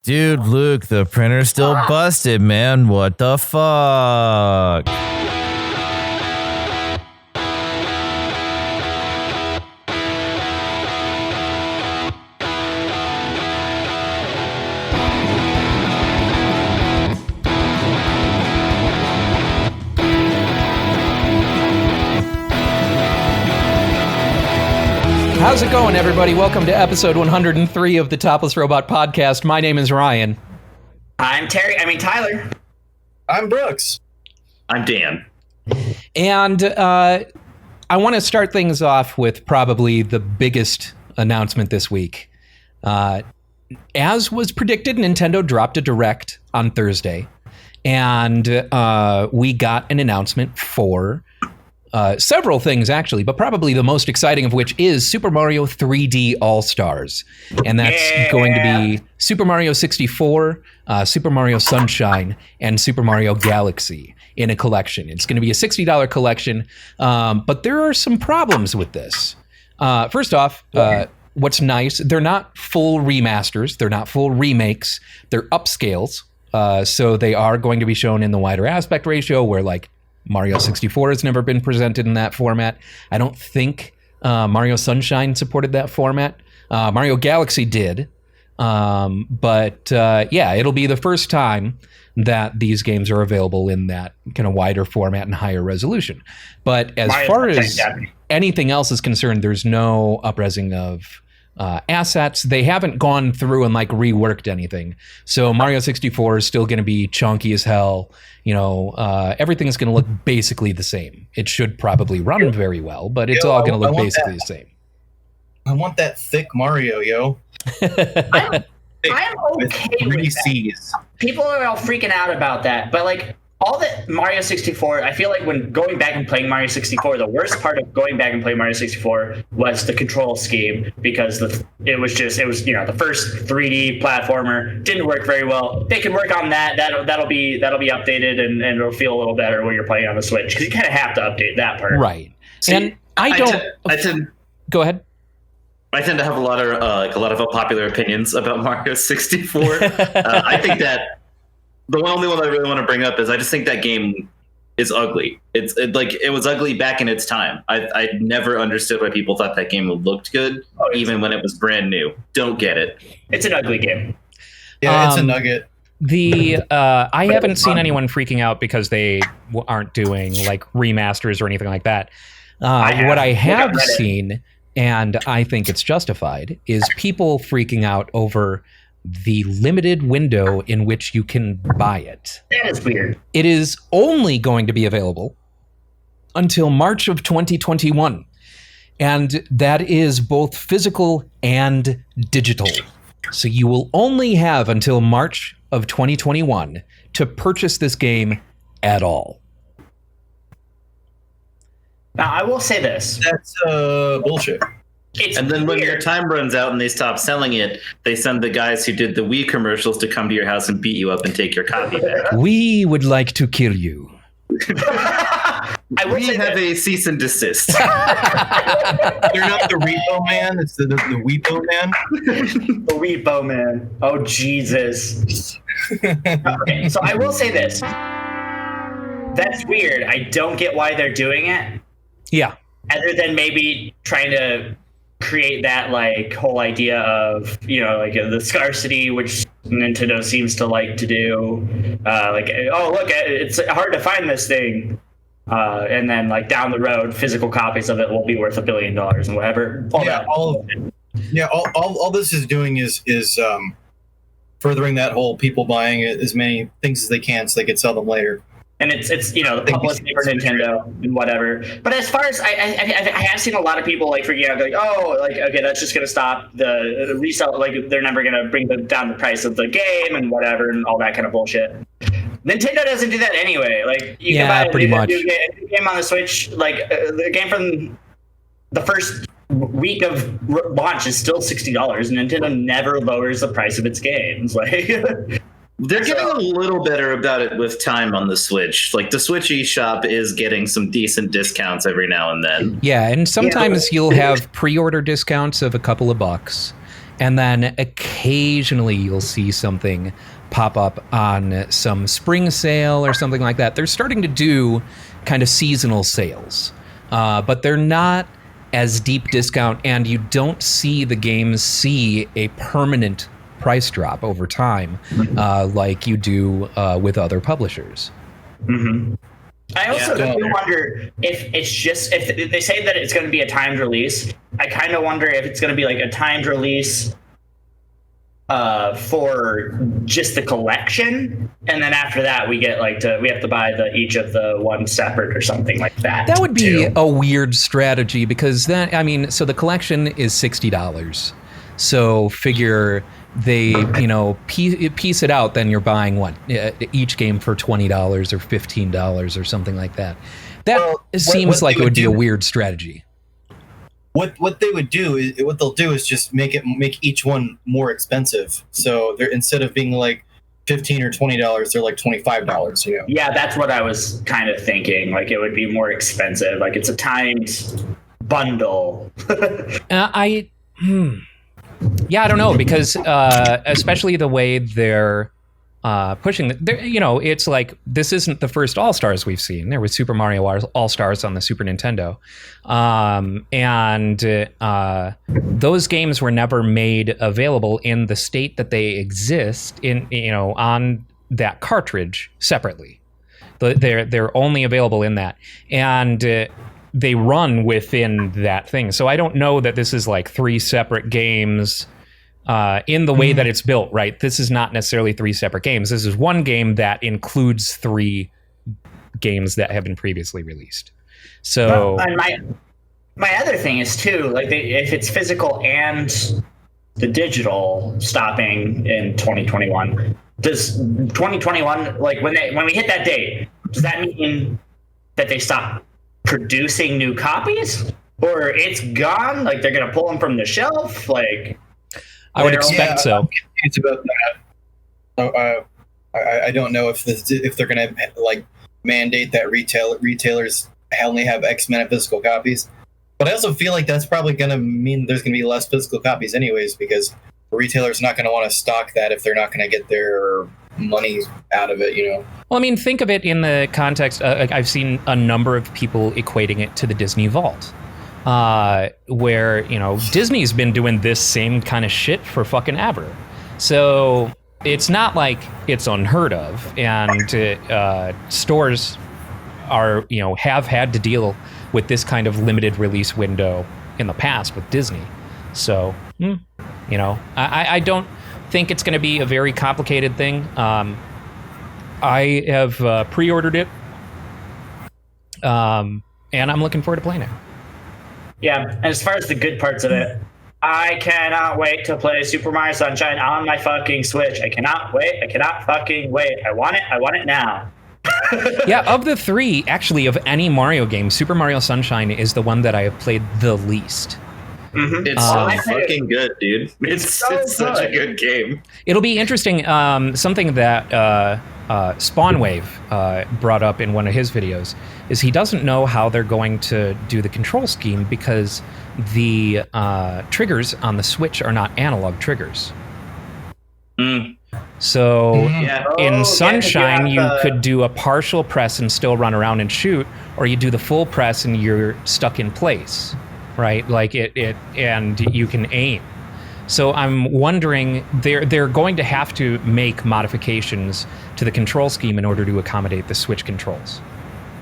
Dude, Luke, the printer's still busted, man. What the fuck? How's it going, everybody? Welcome to episode 103 of the Topless Robot Podcast. My name is Ryan. I'm Tyler. I'm Brooks. I'm Dan. And I want to start things off with probably the biggest announcement this week. As was predicted, Nintendo dropped a Direct on Thursday, and we got an announcement for several things, actually, but probably the most exciting of which is Super Mario 3D All-Stars. And that's going to be Super Mario 64, Super Mario Sunshine, and Super Mario Galaxy in a collection. It's going to be a $60 collection, but there are some problems with this. First off, what's nice, they're not full remasters, they're not full remakes, they're upscales. So they are going to be shown in the wider aspect ratio where, like, Mario 64 has never been presented in that format. I don't think Mario Sunshine supported that format. Mario Galaxy did. But it'll be the first time that these games are available in that kind of wider format and higher resolution. But as far as anything else is concerned, there's no upresing of assets. They haven't gone through and like reworked anything. So Mario 64 is still going to be chunky as hell. You know, everything's going to look basically the same. It should probably run very well, but it's all going to look basically the same. I want that thick Mario, yo. I'm okay with that. People are all freaking out about that, but like all that Mario 64, I feel like when going back and playing Mario 64, the worst part of going back and playing Mario 64 was the control scheme, because it was the first 3D platformer, didn't work very well. They can work on that. That'll be updated and it'll feel a little better when you're playing on the Switch, because you kind of have to update that part. Right. See, and go ahead. I tend to have a lot of unpopular opinions about Mario 64. I think that the only one I really want to bring up is I just think that game is ugly. It was ugly back in its time. I never understood why people thought that game looked good, even when it was brand new. Don't get it. It's an ugly game. Yeah, it's a nugget. I haven't seen anyone freaking out because they aren't doing like remasters or anything like that. What I have seen, and I think it's justified, is people freaking out over the limited window in which you can buy it. That is weird. It is only going to be available until March of 2021. And that is both physical and digital. So you will only have until March of 2021 to purchase this game at all. Now, I will say this. That's bullshit. And then when your time runs out and they stop selling it, they send the guys who did the Wii commercials to come to your house and beat you up and take your copy back. We would like to kill you. We have a cease and desist. They're not the Repo Man, it's the Weepo Man. The Weepo Man. Oh, Jesus. Okay, so I will say this. That's weird. I don't get why they're doing it. Yeah. Other than maybe trying to create that like whole idea of, you know, like the scarcity, which Nintendo seems to like to do. Like, oh, look, it's hard to find this thing. And then like down the road, physical copies of it will be worth $1 billion and whatever. All this is doing is furthering that whole people buying as many things as they can so they can sell them later. And it's you know, the publicity for Nintendo and whatever. But as far as I have seen a lot of people like freaking out, like, oh, like, okay, that's just gonna stop the resell. Like, they're never gonna bring down the price of the game and whatever and all that kind of bullshit. Nintendo doesn't do that anyway. Like, you can buy pretty much. a new game on the Switch. Like, the game from the first week of launch is still $60, and Nintendo never lowers the price of its games. Like. They're getting a little better about it with time on the Switch. Like, the Switch eShop is getting some decent discounts every now and then. Yeah, and sometimes you'll have pre-order discounts of a couple of bucks. And then occasionally you'll see something pop up on some spring sale or something like that. They're starting to do kind of seasonal sales, but they're not as deep discount, and you don't see the games see a permanent price drop over time like you do with other publishers. Mm-hmm. I also do wonder if it's just, if they say that it's going to be a timed release, I kind of wonder if it's going to be like a timed release for just the collection, and then after that we get like we have to buy each of the one separate or something like that. That would be a weird strategy, because then, I mean, so the collection is $60. So figure they, piece it out, then you're buying each game for $20 or $15 or something like that. That seems like it would be a weird strategy. What they would do is, what they'll do is just make each one more expensive. So they're, instead of being like $15 or $20, they're like $25. Yeah, that's what I was kind of thinking. Like it would be more expensive. Like it's a timed bundle. Yeah, I don't know, because especially the way they're pushing it's like, this isn't the first All-Stars we've seen. There was Super Mario All-Stars on the Super Nintendo. And those games were never made available in the state that they exist in, on that cartridge separately. They're only available in that. And they run within that thing. So I don't know that this is like 3 separate games in the way that it's built, right? This is not necessarily 3 separate games. This is one game that includes 3 games that have been previously released. So and my other thing is too, like if it's physical and the digital stopping in 2021, does 2021, like when we hit that date, does that mean that they stop producing new copies, or it's gone? Like they're gonna pull them from the shelf? Like I would expect so. It's about that. I don't know if they're gonna like mandate that retailers only have X amount of physical copies, but I also feel like that's probably gonna mean there's gonna be less physical copies anyways, because the retailer's not gonna want to stock that if they're not gonna get their money out of it, Well, I mean, think of it in the context. I've seen a number of people equating it to the Disney Vault, where Disney's been doing this same kind of shit for fucking ever. So it's not like it's unheard of, and stores are have had to deal with this kind of limited release window in the past with Disney. So I don't think it's going to be a very complicated thing. I have pre-ordered it, and I'm looking forward to playing it. Yeah, and as far as the good parts of it, I cannot wait to play Super Mario Sunshine on my fucking Switch. I cannot wait. I cannot fucking wait. I want it now. Yeah, of the 3, actually, of any Mario game, Super Mario Sunshine is the one that I have played the least. Mm-hmm. It's so fucking good, dude. It's such a good game. It'll be interesting. Something that Spawnwave brought up in one of his videos is he doesn't know how they're going to do the control scheme, because the triggers on the Switch are not analog triggers. So in Sunshine, you could do a partial press and still run around and shoot, or you do the full press and you're stuck in place, right? Like and you can aim. So I'm wondering, they're going to have to make modifications to the control scheme in order to accommodate the Switch controls.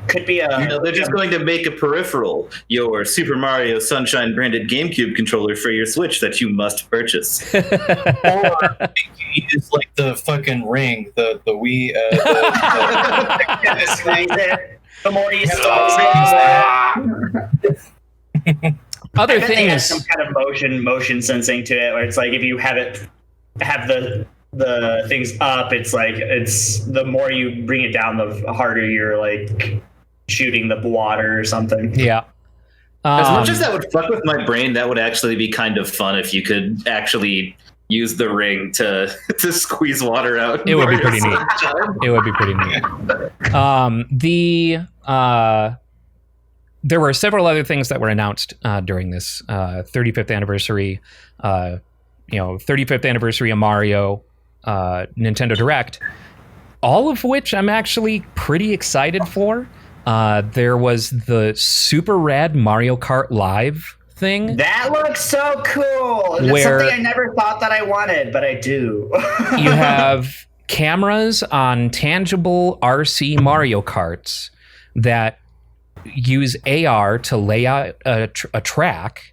Could be they're just going to make a peripheral, your Super Mario Sunshine branded GameCube controller for your Switch that you must purchase. Or it's like the fucking ring, the Wii. The more you Other things things, has some kind of motion sensing to it, where it's like if you have the things up, it's like the more you bring it down, the harder you're like shooting the water or something. Yeah. As much as that would fuck with my brain, that would actually be kind of fun if you could actually use the ring to squeeze water out. It would be pretty neat. It would be pretty neat. There were several other things that were announced during this 35th anniversary 35th anniversary of Mario Nintendo Direct, all of which I'm actually pretty excited for. There was the super rad Mario Kart Live thing. That looks so cool. It's something I never thought that I wanted, but I do. You have cameras on tangible RC Mario Karts that use AR to lay out a track,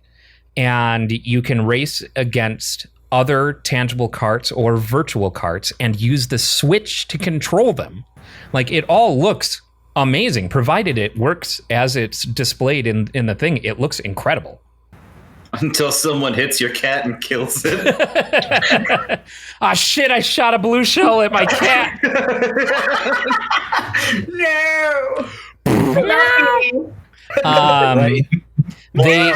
and you can race against other tangible karts or virtual karts and use the Switch to control them. Like, it all looks amazing, provided it works as it's displayed in the thing. It looks incredible. Until someone hits your cat and kills it. Ah, shit, I shot a blue shell at my cat. No! They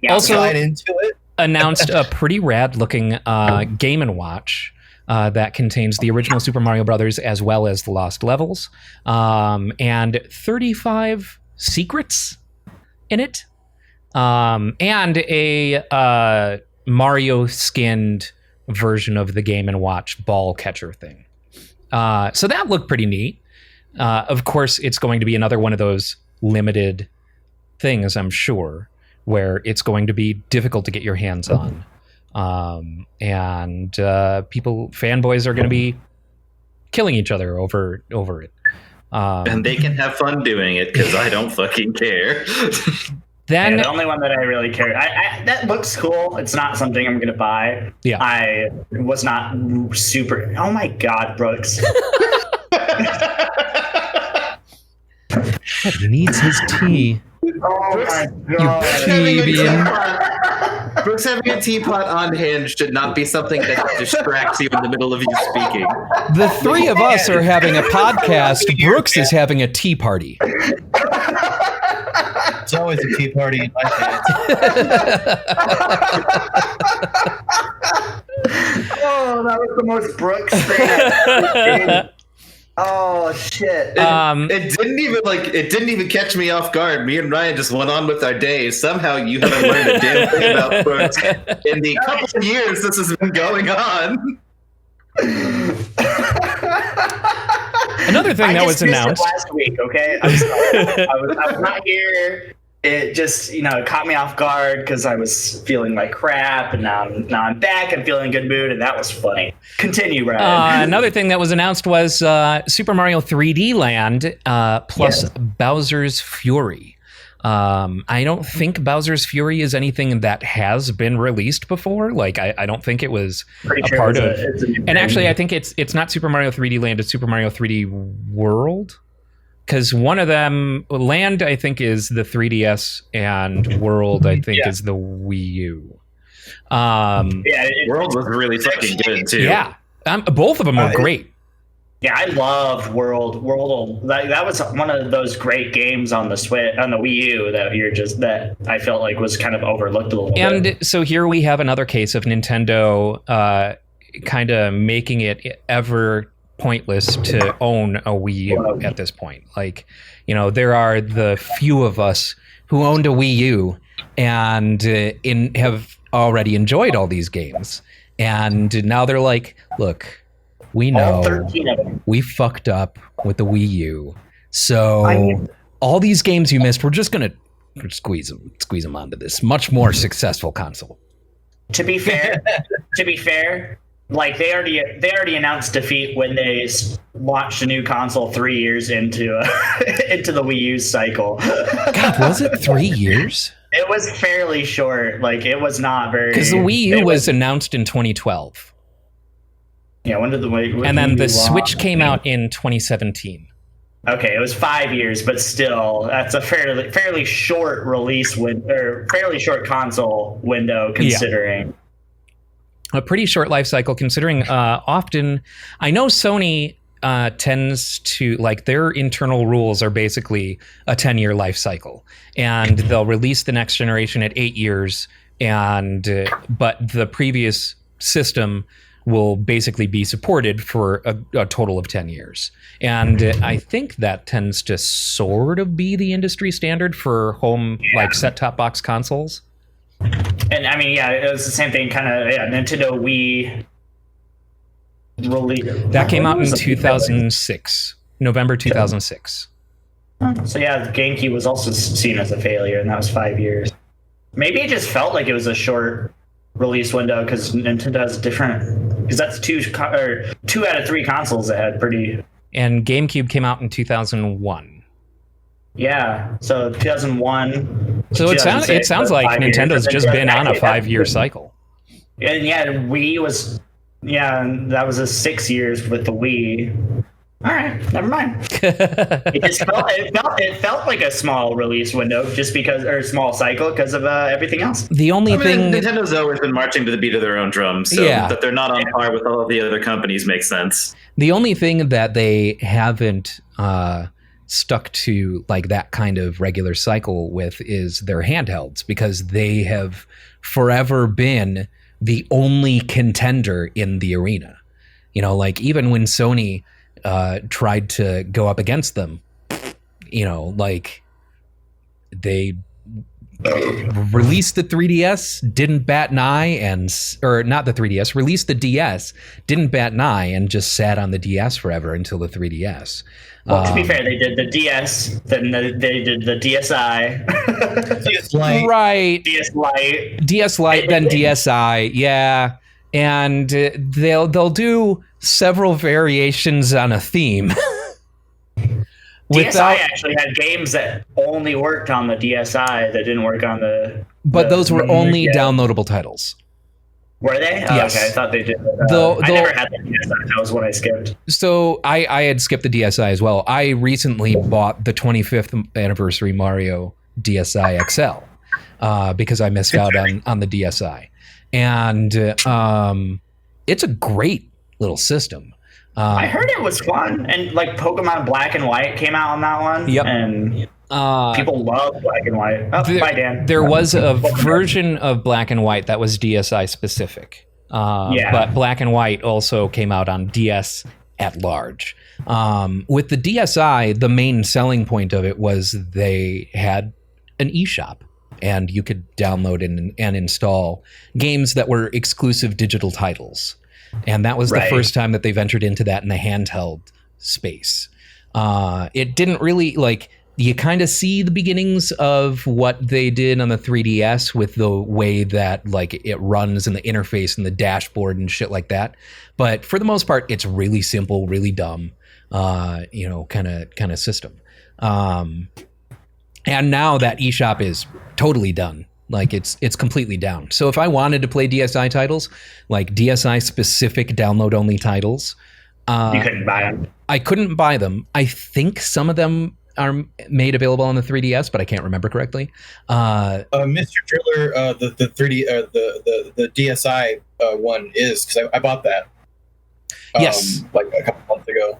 also into it. announced a pretty rad looking Game & Watch that contains the original Super Mario Brothers as well as the Lost Levels, and 35 secrets in it, and a Mario skinned version of the Game & Watch ball catcher thing. So that looked pretty neat. Of course, it's going to be another one of those limited things, I'm sure, where it's going to be difficult to get your hands on. And fanboys are going to be killing each other over it. And they can have fun doing it, because I don't fucking care. Then the only one that I really care, that looks cool. It's not something I'm gonna buy. Yeah, I was not super. Oh my god, Brooks! He needs his tea. Oh my god! Brooks having a teapot on hand should not be something that distracts you in the middle of you speaking. The three of us are having a podcast. Brooks is having a tea party. It's always a tea party in my pants. Oh, that was the most Brooks thing I've ever seen. Oh shit! It didn't even catch me off guard. Me and Ryan just went on with our day. Somehow you haven't learned a damn thing about Brooks in the couple of years this has been going on. Another thing that was announced last week. Okay, I'm sorry. I was not here. It just, it caught me off guard because I was feeling like crap, and now I'm back. I'm feeling in good mood, and that was funny. Continue, Ryan. Another thing that was announced was Super Mario 3D Land plus Bowser's Fury. I don't think Bowser's Fury is anything that has been released before. Like, I don't think it was part of. And actually, I think it's not Super Mario 3D Land. It's Super Mario 3D World. Because one of them, Land, I think, is the 3DS, and World, I think, is the Wii U. World was really fucking good, too. Yeah. Both of them were great. Yeah, I love World. That was one of those great games on the Wii U that I felt like was kind of overlooked a little bit. And so here we have another case of Nintendo kind of making it ever pointless to own a Wii U at this point. Like, there are the few of us who owned a Wii U and have already enjoyed all these games. And now they're like, look, we know all 13 of them. We fucked up with the Wii U. So all these games you missed, we're just going to squeeze them onto this much more successful console. To be fair, like they already announced defeat when they launched a new console 3 years into the Wii U cycle. God, was it 3 years? It was fairly short. Like, it was not very. Because the Wii U was announced in 2012. Yeah, when did the Wii? And then the Switch came out in 2017. Okay, it was 5 years, but still, that's a fairly short release or fairly short console window considering. Yeah. A pretty short life cycle, considering often, I know Sony tends to, like, their internal rules are basically a 10-year life cycle, and they'll release the next generation at 8 years, and but the previous system will basically be supported for a total of 10 years. And I think that tends to sort of be the industry standard for home, like, set-top box consoles. And I mean, yeah, it was the same thing. Kind of, yeah. Nintendo Wii release that came out in 2006, November 2006. So yeah, the GameCube was also seen as a failure, and that was 5 years. Maybe it just felt like it was a short release window because Nintendo has different. Because that's two out of three consoles that had pretty. And GameCube came out in 2001. Yeah, so 2001. So it sounds like Nintendo's just been on a 5-year cycle. And yeah, Wii was, that was a 6 years with the Wii. All right, never mind. It felt like a small release window just because, or small cycle because of everything else. The only thing Nintendo's always been marching to the beat of their own drums, so that they're not on par with all of the other companies makes sense. The only thing that they haven't stuck to like that kind of regular cycle with is their handhelds, because they have forever been the only contender in the arena. You know, like even when Sony tried to go up against them, you know, like they released the 3DS, didn't bat an eye, or not the 3DS, released the DS, didn't bat an eye, and just sat on the DS forever until the 3DS. Well, to be fair, they did the DS, then they did the DSi. DS Lite. Right. DS Lite, then DSi, yeah. And they'll do several variations on a theme. DSi actually had games that only worked on the DSi that didn't work on the. But those were only downloadable titles. Were they? Oh, Yes. Okay, I thought they did. I never had the DSi. That was what I skipped. So I had skipped the DSi as well. I recently bought the 25th anniversary Mario DSi XL because I missed out on the DSi. And it's a great little system. I heard it was fun, and like Pokemon Black and White came out on that one. Yep. And people love Black and White. Oh, bye, Dan. There was a version of Black and White that was DSi specific. But Black and White also came out on DS at large. With the DSi, the main selling point of it was they had an eShop, and you could download and install games that were exclusive digital titles. And that was the first time that they ventured into that in the handheld space. It didn't really, like, you kind of see the beginnings of what they did on the 3DS with the way that, like, it runs and the interface and the dashboard and shit like that. But for the most part, it's really simple, really dumb, kind of system. And now that eShop is totally done. Like it's completely down. So if I wanted to play DSi titles, like DSi specific download only titles, you couldn't buy them. I couldn't buy them. I think some of them are made available on the 3DS, but I can't remember correctly. Mr. Driller, the 3D, the DSi one is, because I bought that. Yes, like a couple months ago.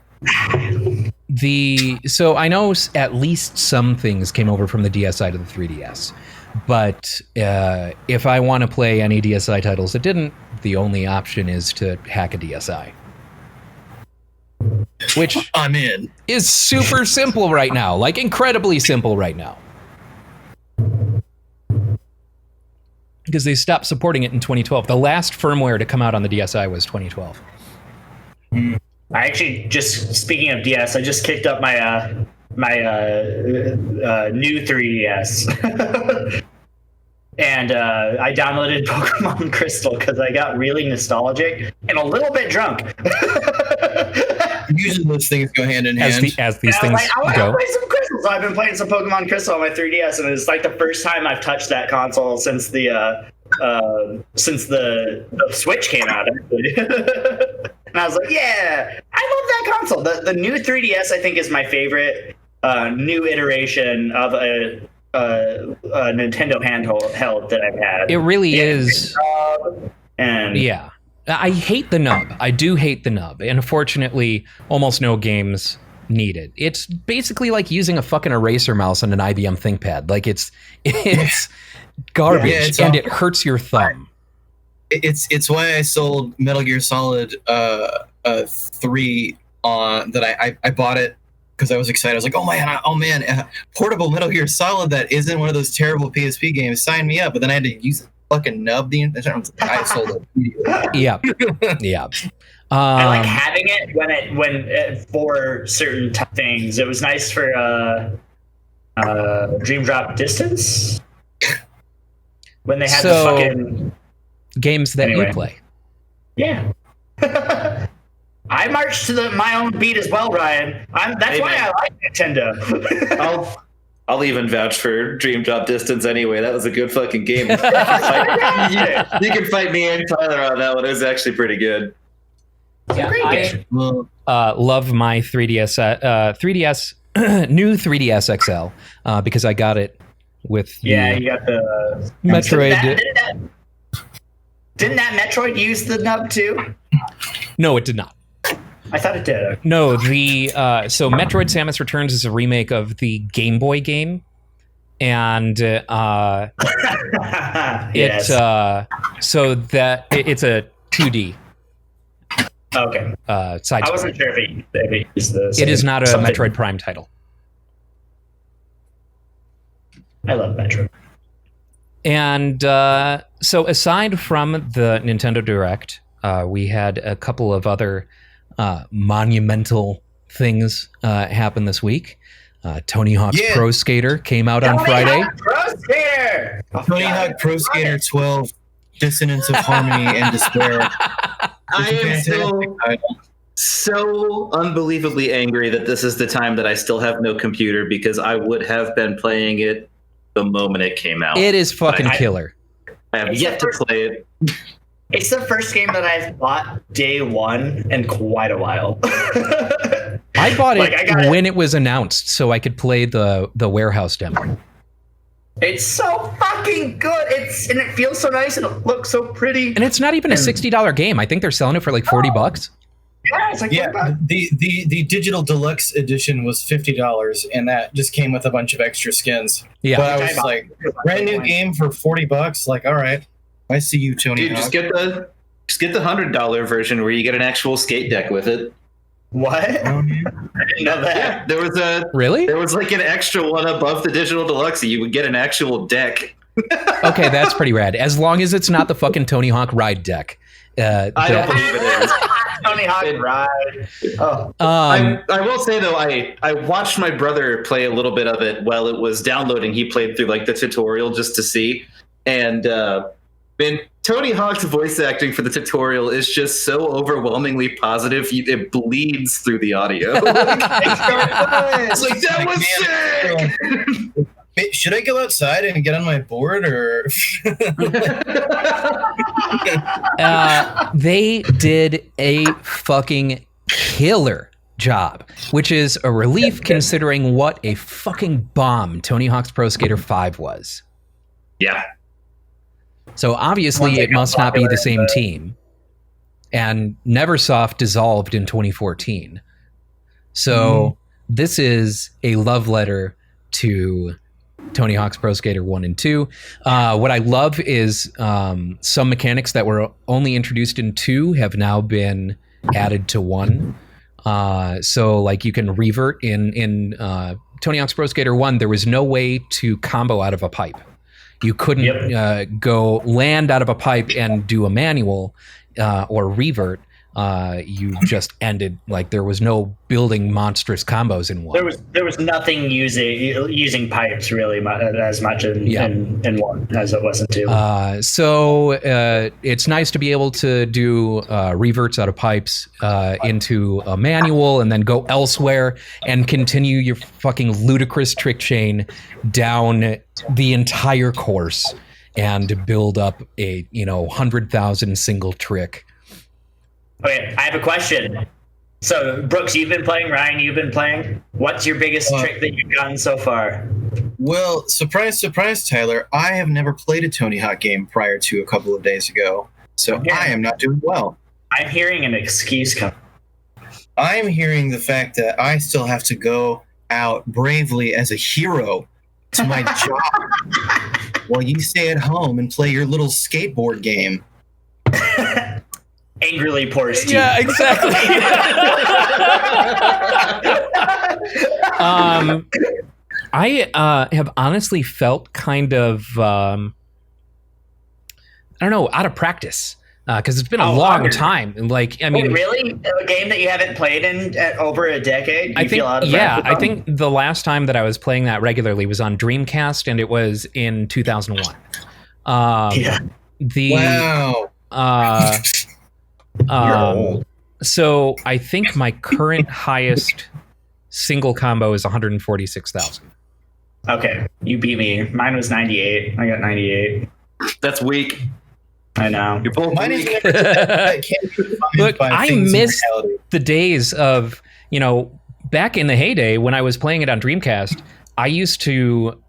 So I know at least some things came over from the DSi to the 3DS. But if I want to play any DSi titles that didn't, the only option is to hack a DSi. Which I'm in. Is super simple right now, like incredibly simple right now. Because they stopped supporting it in 2012. The last firmware to come out on the DSi was 2012. I actually, just speaking of DS, I just kicked up my new 3DS. And I downloaded Pokemon Crystal because I got really nostalgic and a little bit drunk. Usually those things go hand in hand. As these things I want go. to play some Crystal. So I've been playing some Pokemon Crystal on my 3DS, and it's like the first time I've touched that console since the Switch came out, actually. And I was like, yeah, I love that console. The new 3DS, I think, is my favorite new iteration of a Nintendo handheld that I've had. It really is. And yeah. I hate the nub. I do hate the nub. And unfortunately, almost no games need it. It's basically like using a fucking eraser mouse on an IBM ThinkPad. Like it's garbage, and it hurts your thumb. It's why I sold Metal Gear Solid 3 on that. I bought it because I was excited. I was like, oh man, portable Metal Gear Solid that isn't one of those terrible PSP games. Sign me up. But then I had to use it fucking nub the entire. I sold it immediately. Yeah. I like having it when for certain things. It was nice for Dream Drop Distance when they had the fucking games that you play. Yeah. I marched to my own beat as well, Ryan. That's why I like Nintendo. I'll even vouch for Dream Drop Distance anyway. That was a good fucking game. You can fight me and Tyler on that one. It was actually pretty good. I love my 3DS new 3DS XL because I got it with you got the Metroid. Didn't that Metroid use the nub too? No, it did not. I thought it did. No, so Metroid Samus Returns is a remake of the Game Boy game, and it's so that it's a 2D. Okay. Side. I wasn't sure if it used the same. It is not a Metroid Prime title. I love Metroid. And so aside from the Nintendo Direct, we had a couple of other monumental things happen this week. Tony Hawk's Pro Skater came out on Friday. Pro Skater! Tony Hawk Pro Skater 12, Dissonance of Harmony and Despair. I am so unbelievably angry that this is the time that I still have no computer because I would have been playing it the moment it came out. It is fucking killer. I have yet to play it. It's the first game that I've bought day one in quite a while. I bought it when it was announced so I could play the warehouse demo. It's so fucking good. And it feels so nice and it looks so pretty. And it's not even a $60 game. I think they're selling it for like $40. Yeah, it's like the digital deluxe edition was $50, and that just came with a bunch of extra skins. Yeah, but I was like, brand new game for $40. Like, all right, I see you, Tony. Dude, just get the $100 version where you get an actual skate deck with it. What? I didn't know that. Yeah, there was like an extra one above the digital deluxe. You would get an actual deck. Okay, that's pretty rad. As long as it's not the fucking Tony Hawk Ride deck. I don't believe it is. Tony Hawk Ride. Oh. I will say though, I watched my brother play a little bit of it while it was downloading. He played through like the tutorial just to see, and Tony Hawk's voice acting for the tutorial is just so overwhelmingly positive. It bleeds through the audio. It's like that was sick. Should I go outside and get on my board, or? They did a fucking killer job, which is a relief considering what a fucking bomb Tony Hawk's Pro Skater 5 was. Yeah. So obviously it must not be the same team. And Neversoft dissolved in 2014. So this is a love letter to Tony Hawk's Pro Skater 1 and 2. What I love is some mechanics that were only introduced in 2 have now been added to 1. So like you can revert in Tony Hawk's Pro Skater 1, there was no way to combo out of a pipe. You couldn't go land out of a pipe and do a manual or revert. You just ended, like there was no building monstrous combos in 1. There was nothing using pipes really as much in 1 as it was in 2. So it's nice to be able to do reverts out of pipes into a manual and then go elsewhere and continue your fucking ludicrous trick chain down the entire course and build up a 100,000 single trick. Okay, I have a question. So, Brooks, you've been playing. Ryan, you've been playing. What's your biggest trick that you've gotten so far? Well, surprise, surprise, Tyler. I have never played a Tony Hawk game prior to a couple of days ago. So I am not doing well. I'm hearing an excuse come. I'm hearing the fact that I still have to go out bravely as a hero to my job while you stay at home and play your little skateboard game. Angrily poor Steve. Yeah, exactly. I have honestly felt kind of don't know, out of practice. Because it's been a long time. Like, I mean, wait, really? A game that you haven't played in over a decade? I think the last time that I was playing that regularly was on Dreamcast, and it was in 2001. Wow. So I think my current highest single combo is 146,000. Okay, you beat me. Mine was 98. I got 98. That's weak. I know. You're both Mine is weak. Look, I miss the days of, back in the heyday when I was playing it on Dreamcast, I used to,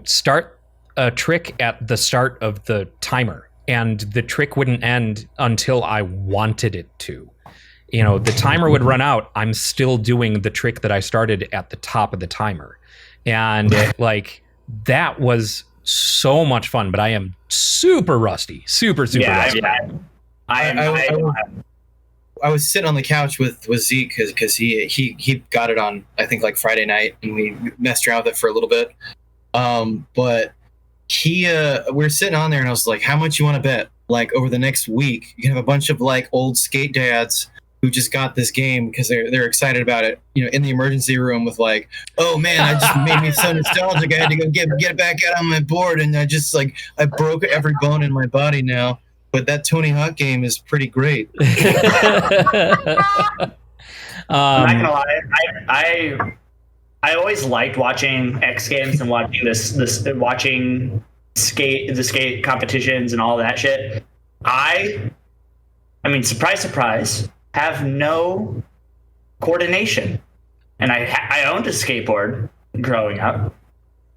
start a trick at the start of the timer, and the trick wouldn't end until I wanted it to. The timer would run out. I'm still doing the trick that I started at the top of the timer. And that was so much fun, but I am super rusty, super rusty. I was sitting on the couch with Zeke because he got it on, I think, like Friday night, and we messed around with it for a little bit. But we were sitting on there, and I was like, how much you want to bet? Like, over the next week, you can have a bunch of like old skate dads who just got this game because they're excited about it, in the emergency room with like, oh man, I just made me so nostalgic. I had to go get it back out on my board, and I broke every bone in my body now. But that Tony Hawk game is pretty great. I'm not gonna lie, I always liked watching X Games and watching watching the skate competitions and all that shit. I mean, surprise, have no coordination. And I owned a skateboard growing up,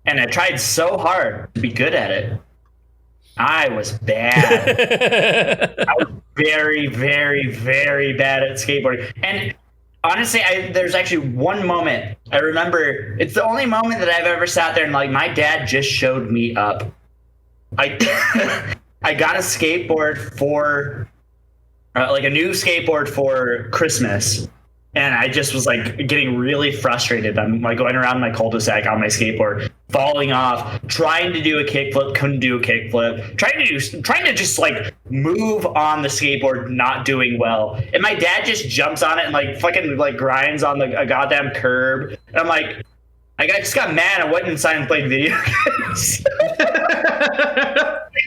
and I tried so hard to be good at it. I was bad. I was very, very, very bad at skateboarding. And honestly, there's actually one moment I remember. It's the only moment that I've ever sat there and like, my dad just showed me up. I got a skateboard for like a new skateboard for Christmas, and I just was like getting really frustrated. I'm like going around my cul-de-sac on my skateboard, falling off, trying to do a kickflip, couldn't do a kickflip, trying to just like move on the skateboard, not doing well. And my dad just jumps on it and like fucking like grinds on a goddamn curb. And I'm like, I just got mad. I went inside and played video games.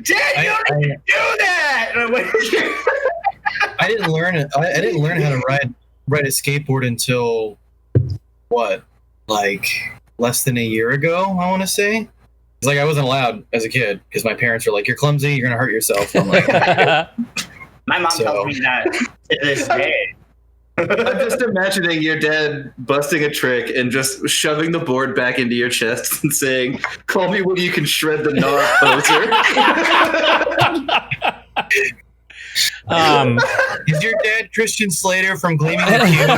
Dad, you don't need to do that. And I'm like, I didn't learn how to ride a skateboard until what, like less than a year ago, I want to say. It's like I wasn't allowed as a kid because my parents were like, "You're clumsy. You're gonna hurt yourself." I'm like, my mom tells me that to this day. I'm just imagining your dad busting a trick and just shoving the board back into your chest and saying, "Call me when you can shred the Gnar, poser." Is your dad Christian Slater from Gleaming the Cube?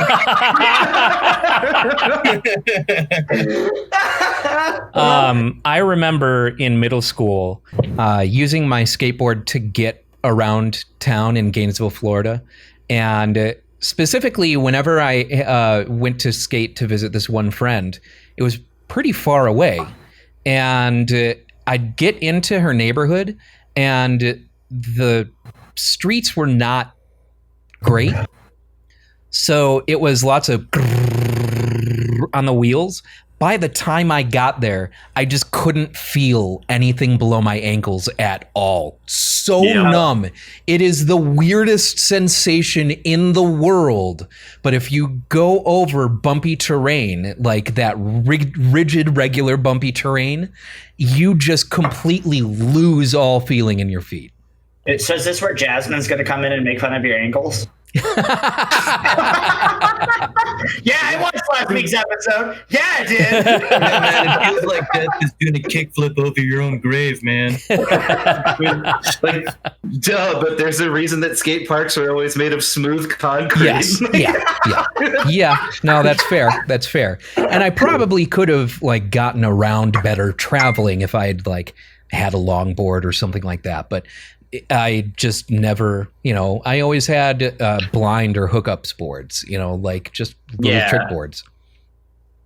I remember in middle school using my skateboard to get around town in Gainesville, Florida. And specifically, whenever I went to skate to visit this one friend, it was pretty far away. And I'd get into her neighborhood, and the streets were not great. So it was lots of on the wheels. By the time I got there, I just couldn't feel anything below my ankles at all. So numb. It is the weirdest sensation in the world. But if you go over bumpy terrain, like that rigid, regular bumpy terrain, you just completely lose all feeling in your feet. So is this where Jasmine's going to come in and make fun of your ankles? Yeah, I watched last week's episode. Yeah, I did. Yeah, man, it feels like death is doing a kickflip over your own grave, man. Like, duh, but there's a reason that skate parks are always made of smooth concrete. Yes. Yeah. No, that's fair. That's fair. And I probably could have like gotten around better traveling if I had like had a longboard or something like that. But I just never, I always had blind or hookups boards, like just little trick boards.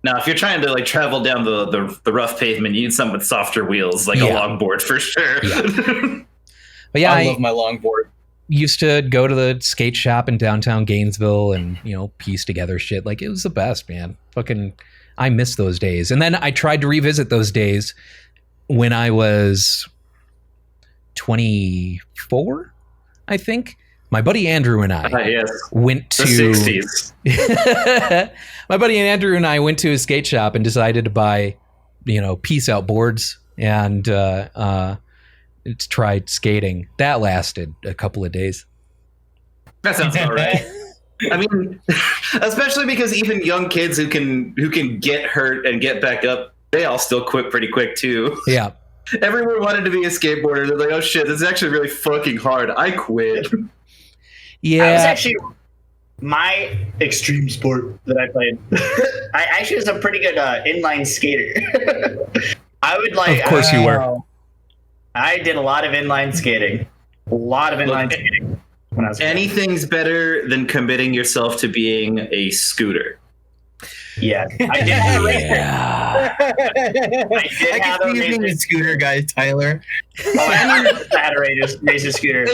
Now, if you're trying to like travel down the rough pavement, you need something with softer wheels, like a longboard for sure. But yeah, I love my longboard. Used to go to the skate shop in downtown Gainesville and, piece together shit. Like, it was the best, man. Fucking, I miss those days. And then I tried to revisit those days when I was 24, I think. My buddy Andrew and I went to the 60s. My buddy Andrew and I went to a skate shop and decided to buy, piece out boards and tried skating. That lasted a couple of days. That sounds all right. I mean, especially because even young kids who can get hurt and get back up, they all still quit pretty quick too. Yeah. Everyone wanted to be a skateboarder. They're like, oh shit, this is actually really fucking hard. I quit. Yeah. I was actually my extreme sport that I played. I actually was a pretty good inline skater. I would like. Of course you were. I did a lot of inline skating. Skating when I was anything's better than committing yourself to being a scooter. Yeah, I did have a race. Yeah. I did have a racer scooter guy, Tyler. I had a racer scooter.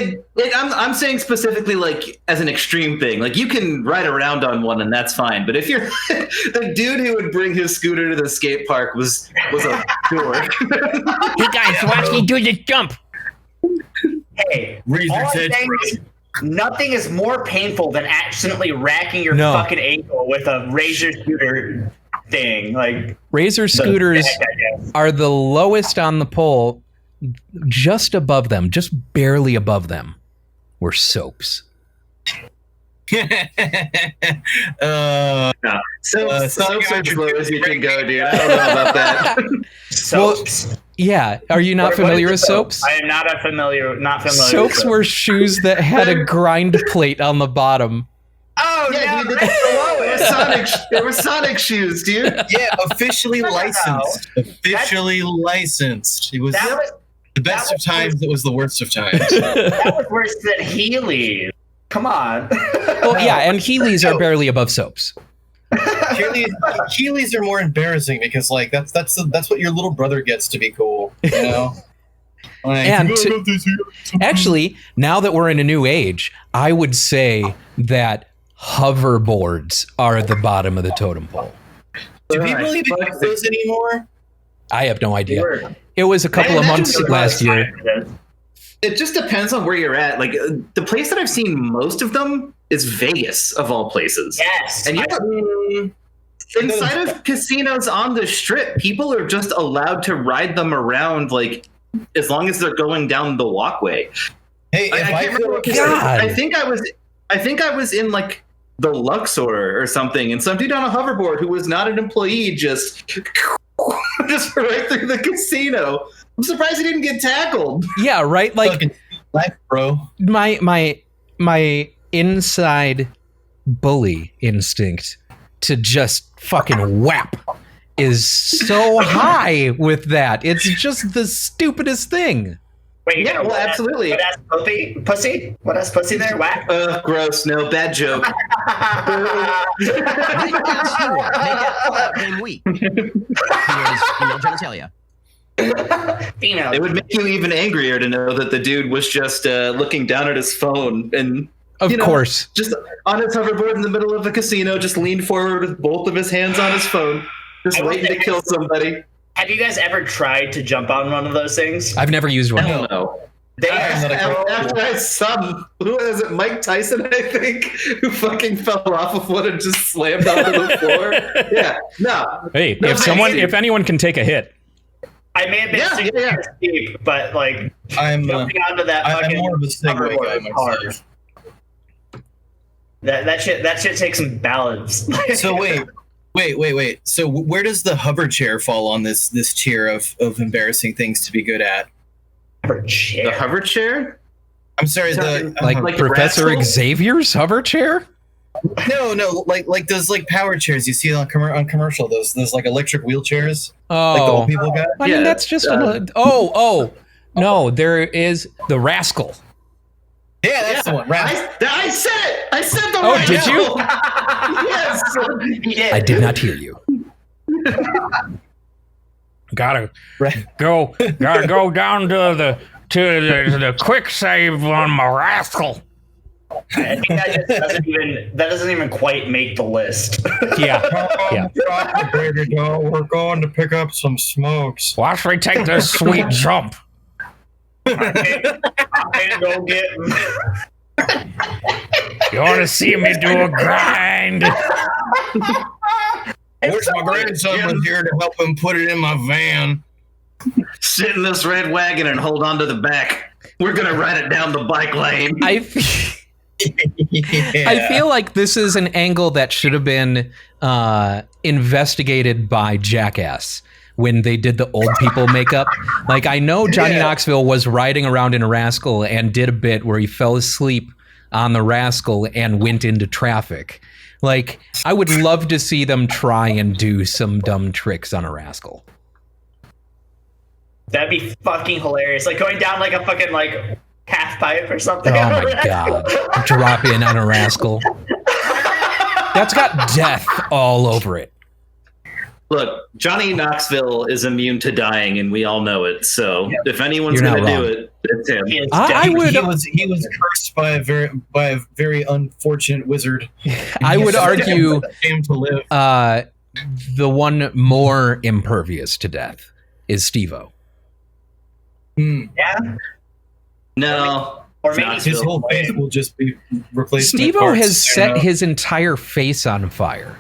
I'm saying specifically like as an extreme thing. Like you can ride around on one and that's fine. But if you're the dude who would bring his scooter to the skate park was a dork. Hey guys, watch me do this jump. Hey, all I'm saying is nothing is more painful than accidentally racking your fucking ankle with a razor scooter thing. Like razor scooters are the lowest on the pole. Just above them, just barely above them, were soaps. Soaps are as low as you can go, dude. I don't know about that. Soaps. Well, yeah. Are you not familiar with soaps? I am not familiar. Soaps with were shoes that had a grind plate on the bottom. Oh yeah, no, dude, they were Sonic shoes, dude. Yeah, officially licensed. Officially licensed. It was the best of times. It was the worst of times. That was worse than Heelys. Come on. Well, yeah, and Heelys are barely above soaps. Heelys are more embarrassing because, like, that's what your little brother gets to be cool, you know. Like, and actually, now that we're in a new age, I would say that hoverboards are at the bottom of the totem pole. Do people even use those anymore? I have no idea. It was a couple of months last year. It just depends on where you're at. Like the place that I've seen most of them is Vegas, of all places. Yes. And inside of casinos on the Strip, people are just allowed to ride them around, like as long as they're going down the walkway. Hey, I think I was in like the Luxor or something, and some dude on a hoverboard who was not an employee just right through the casino. I'm surprised he didn't get tackled. Yeah, right. Like, life, bro. My inside bully instinct to just fucking whap is so high with that. It's just the stupidest thing. Wait, yeah, well, absolutely. What ass pussy? What ass pussy there? Whack? Gross. No, bad joke. Make that game weak. Here's female genitalia. Female. It would make you even angrier to know that the dude was just looking down at his phone and, of course, just on his hoverboard in the middle of the casino, just leaned forward with both of his hands on his phone, just waiting to kill somebody. Have you guys ever tried to jump on one of those things? I've never used one. No. After I saw, who is it, Mike Tyson, I think, who fucking fell off of one and just slammed onto the floor. Yeah, no. Hey, if anyone can take a hit. I may have been steep, but like I'm jumping onto that I'm more of a Segway guy myself. That shit takes some balance. So wait. So where does the hover chair fall on this tier of embarrassing things to be good at? The hover chair? I'm sorry, like Professor Xavier's hover chair? No, like those like power chairs you see on commercial. Those like electric wheelchairs. Oh, like the old people got. I mean, that's just no. There is the Rascal. Yeah, that's the one. I said it. I said the right. Oh, did you? Yes. I did not hear you. Gotta go down to to the quick save on my rascal. I think that doesn't even quite make the list. Yeah. Baby doll, we're going to pick up some smokes. Watch me take this sweet jump. I'm gonna go get. You want to see me do a grind? I wish my grandson was here to help him put it in my van. Sit in this red wagon and hold on to the back. We're gonna ride it down the bike lane. I feel like this is an angle that should have been investigated by Jackass when they did the old people makeup. Like, I know Johnny Knoxville was riding around in a rascal and did a bit where he fell asleep on the rascal and went into traffic. Like, I would love to see them try and do some dumb tricks on a rascal. That'd be fucking hilarious. Like going down like a fucking like half pipe or something. Oh my god. Drop in on a rascal. That's got death all over it. Look, Johnny Knoxville is immune to dying, and we all know it. So if anyone's going to do it, it's him. He was cursed by a very unfortunate wizard. I would argue to live. The one more impervious to death is Steve-O. Yeah. No. Or maybe His whole face will just be replaced. Steve-O has set his entire face on fire.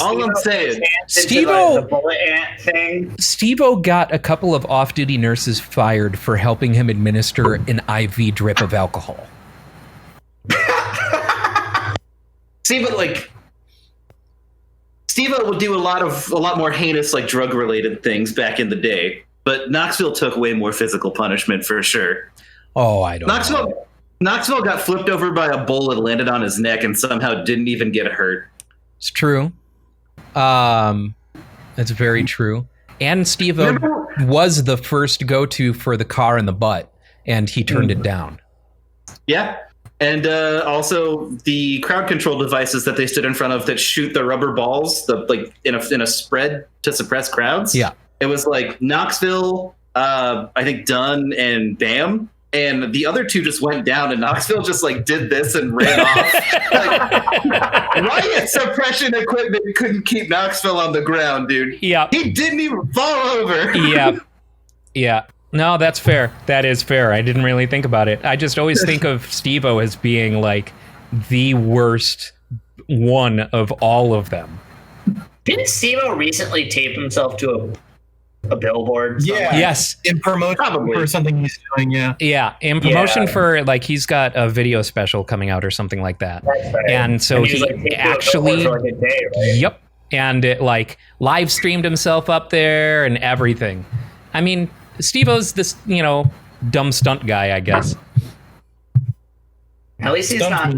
All I'm saying, Steve-O, the bullet ant thing. Steve-O got a couple of off-duty nurses fired for helping him administer an IV drip of alcohol. see, but like, Steve-O would do a lot more heinous, like drug-related things back in the day. But Knoxville took way more physical punishment for sure. Oh, I don't know. Knoxville got flipped over by a bull and landed on his neck and somehow didn't even get hurt. It's true. That's very true. And Steve-O was the first go-to for the car in the butt, and he turned it down. Yeah. And also the crowd control devices that they stood in front of that shoot the rubber balls, like in a spread to suppress crowds. Yeah. It was like Knoxville, I think Dunn and Bam, and the other two just went down, and Knoxville just like did this and ran off. Like, riot suppression equipment couldn't keep Knoxville on the ground, dude. Yeah. He didn't even fall over. Yeah. No, that's fair. That is fair. I didn't really think about it. I just always think of Steve-O as being like the worst one of all of them. Didn't Steve-O recently tape himself to a billboard? Yeah. Yes. In promotion for something he's doing, yeah. Yeah, in promotion for, like, he's got a video special coming out or something like that. That's right. And so he he actually... for like a day, right? Yep. And it, like, live streamed himself up there and everything. I mean, Steve-O's this, dumb stunt guy, I guess. At least he's not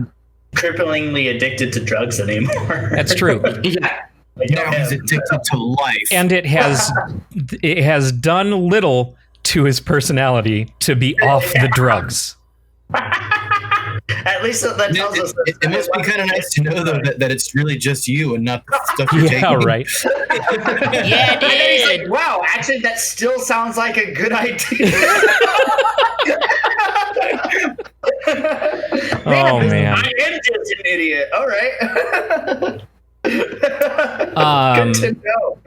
cripplingly addicted to drugs anymore. That's true. Yeah. Now he's addicted to life. And it has done little to his personality to be off the drugs. At least that tells us. It must be kind of nice to know, though, that it's really just you and not the stuff you're taking. Yeah, right. Yeah, dude. And then he's like, wow, actually, that still sounds like a good idea. Man. I am just an idiot. All right. Good to know.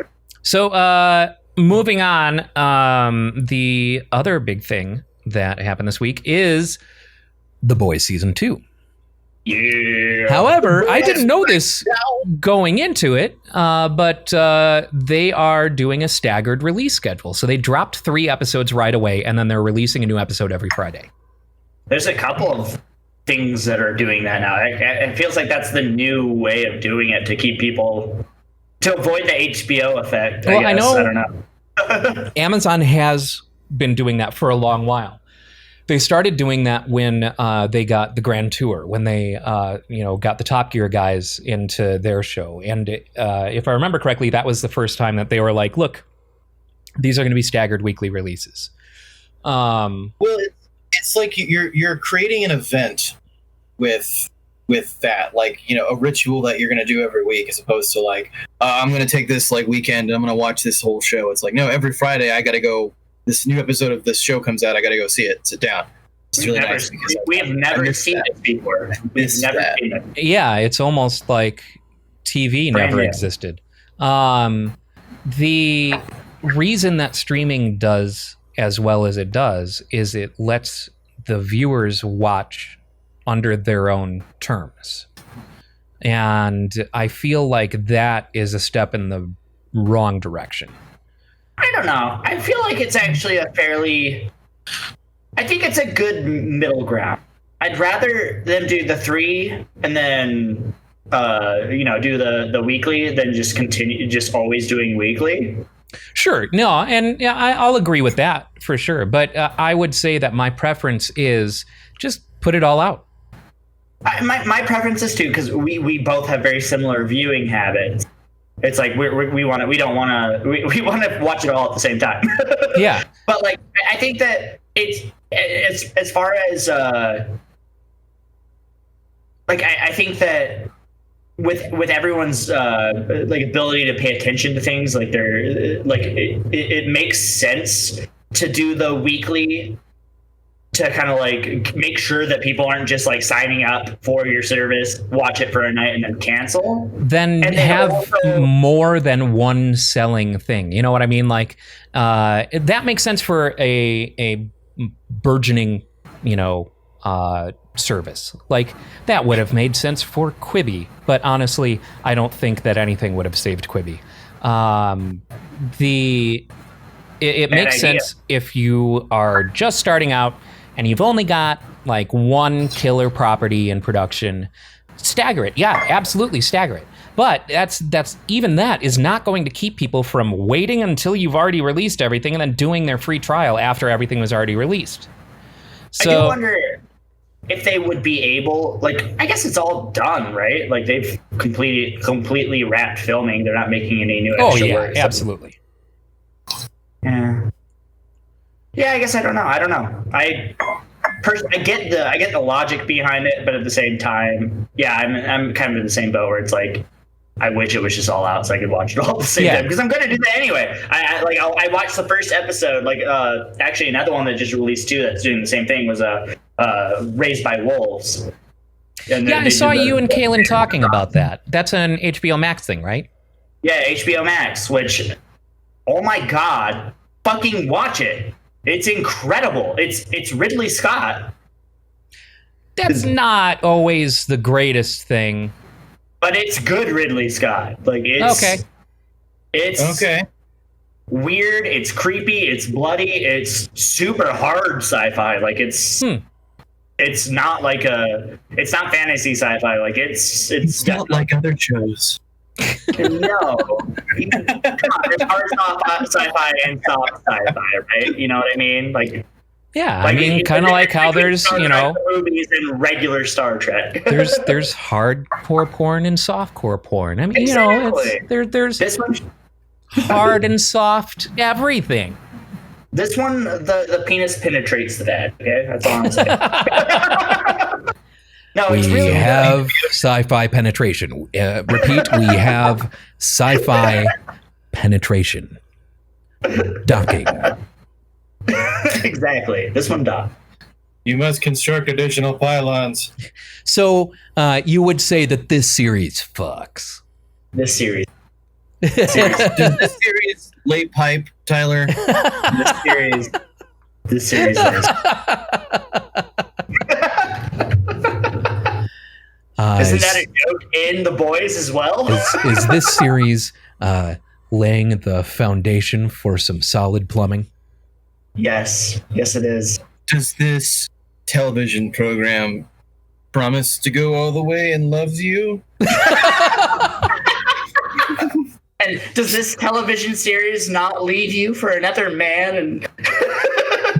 So, moving on, the other big thing that happened this week is The Boys Season 2. Yeah. However, I didn't know this going into it, but they are doing a staggered release schedule. So they dropped 3 episodes right away, and then they're releasing a new episode every Friday. There's a couple of things that are doing that now. It feels like that's the new way of doing it to keep people, to avoid the HBO effect. Well, I know. I don't know. Amazon has been doing that for a long while. They started doing that when they got the Grand Tour, when they got the Top Gear guys into their show. And if I remember correctly, that was the first time that they were like, look, these are going to be staggered weekly releases. Well, it's like you're creating an event with that, like, a ritual that you're going to do every week, as opposed to, like, I'm going to take this, like, weekend and I'm going to watch this whole show. It's like, no, every Friday I got to go, watch this whole show. this new episode of this show comes out, I got to go see it. Sit down. It's really nice. We have never seen it before. We've never seen it. Yeah, it's almost like TV never existed. The reason that streaming does as well as it does is it lets the viewers watch under their own terms. And I feel like that is a step in the wrong direction. I don't know. I feel like it's actually I think it's a good middle ground. I'd rather them do the 3 and then, do the weekly than just continue just always doing weekly. Sure. No, and yeah, I'll agree with that for sure. But I would say that my preference is just put it all out. My preference is too, because we both have very similar viewing habits. It's like we want to watch it all at the same time. Yeah. But like I think that it's as far as I think that with everyone's ability to pay attention to things, like it makes sense to do the weekly to kind of like make sure that people aren't just like signing up for your service, watch it for a night and then cancel. Then have more than one selling thing. You know what I mean? Like that makes sense for a burgeoning, service. Like that would have made sense for Quibi, but honestly, I don't think that anything would have saved Quibi. It makes sense if you are just starting out and you've only got like one killer property in production. Stagger it. Yeah, absolutely stagger it. But that's even that is not going to keep people from waiting until you've already released everything and then doing their free trial after everything was already released. So I do wonder if they would be able, I guess it's all done, right? Like they've completely wrapped filming. They're not making any new extra work. Absolutely. Yeah. Yeah, I guess I don't know. I get the logic behind it, but at the same time, yeah, I'm kind of in the same boat where it's like I wish it was just all out so I could watch it all at the same time, because I'm gonna do that anyway. I watched the first episode. Actually another one that just released too that's doing the same thing was Raised by Wolves. And I saw you and Kaylin talking about that. That's an HBO Max thing, right? Yeah, HBO Max. Which, oh my god, fucking watch it! It's incredible. It's Ridley Scott. That's not always the greatest thing. But it's good Ridley Scott. It's okay. Weird, it's creepy, it's bloody, it's super hard sci-fi. It's not it's not fantasy sci-fi. It's not like other shows. No. Come on, there's hard sci-fi and soft sci-fi, right? You know what I mean? Kind of like how there's, movies and regular Star Trek. there's hardcore porn and softcore porn. I mean, exactly. There's this one, hard and soft everything. This one, the penis penetrates the dad. Okay, that's all I'm saying. No, it's we really have sci-fi penetration. Repeat, we have sci-fi penetration. Docking. Exactly. This one docked. You must construct additional pylons. So you would say that this series fucks. This series. Does this series late pipe, Tyler? This series is. Isn't that a joke in The Boys as well? Is this series laying the foundation for some solid plumbing? Yes it is. Does this television program promise to go all the way and loves you? And does this television series not leave you for another man and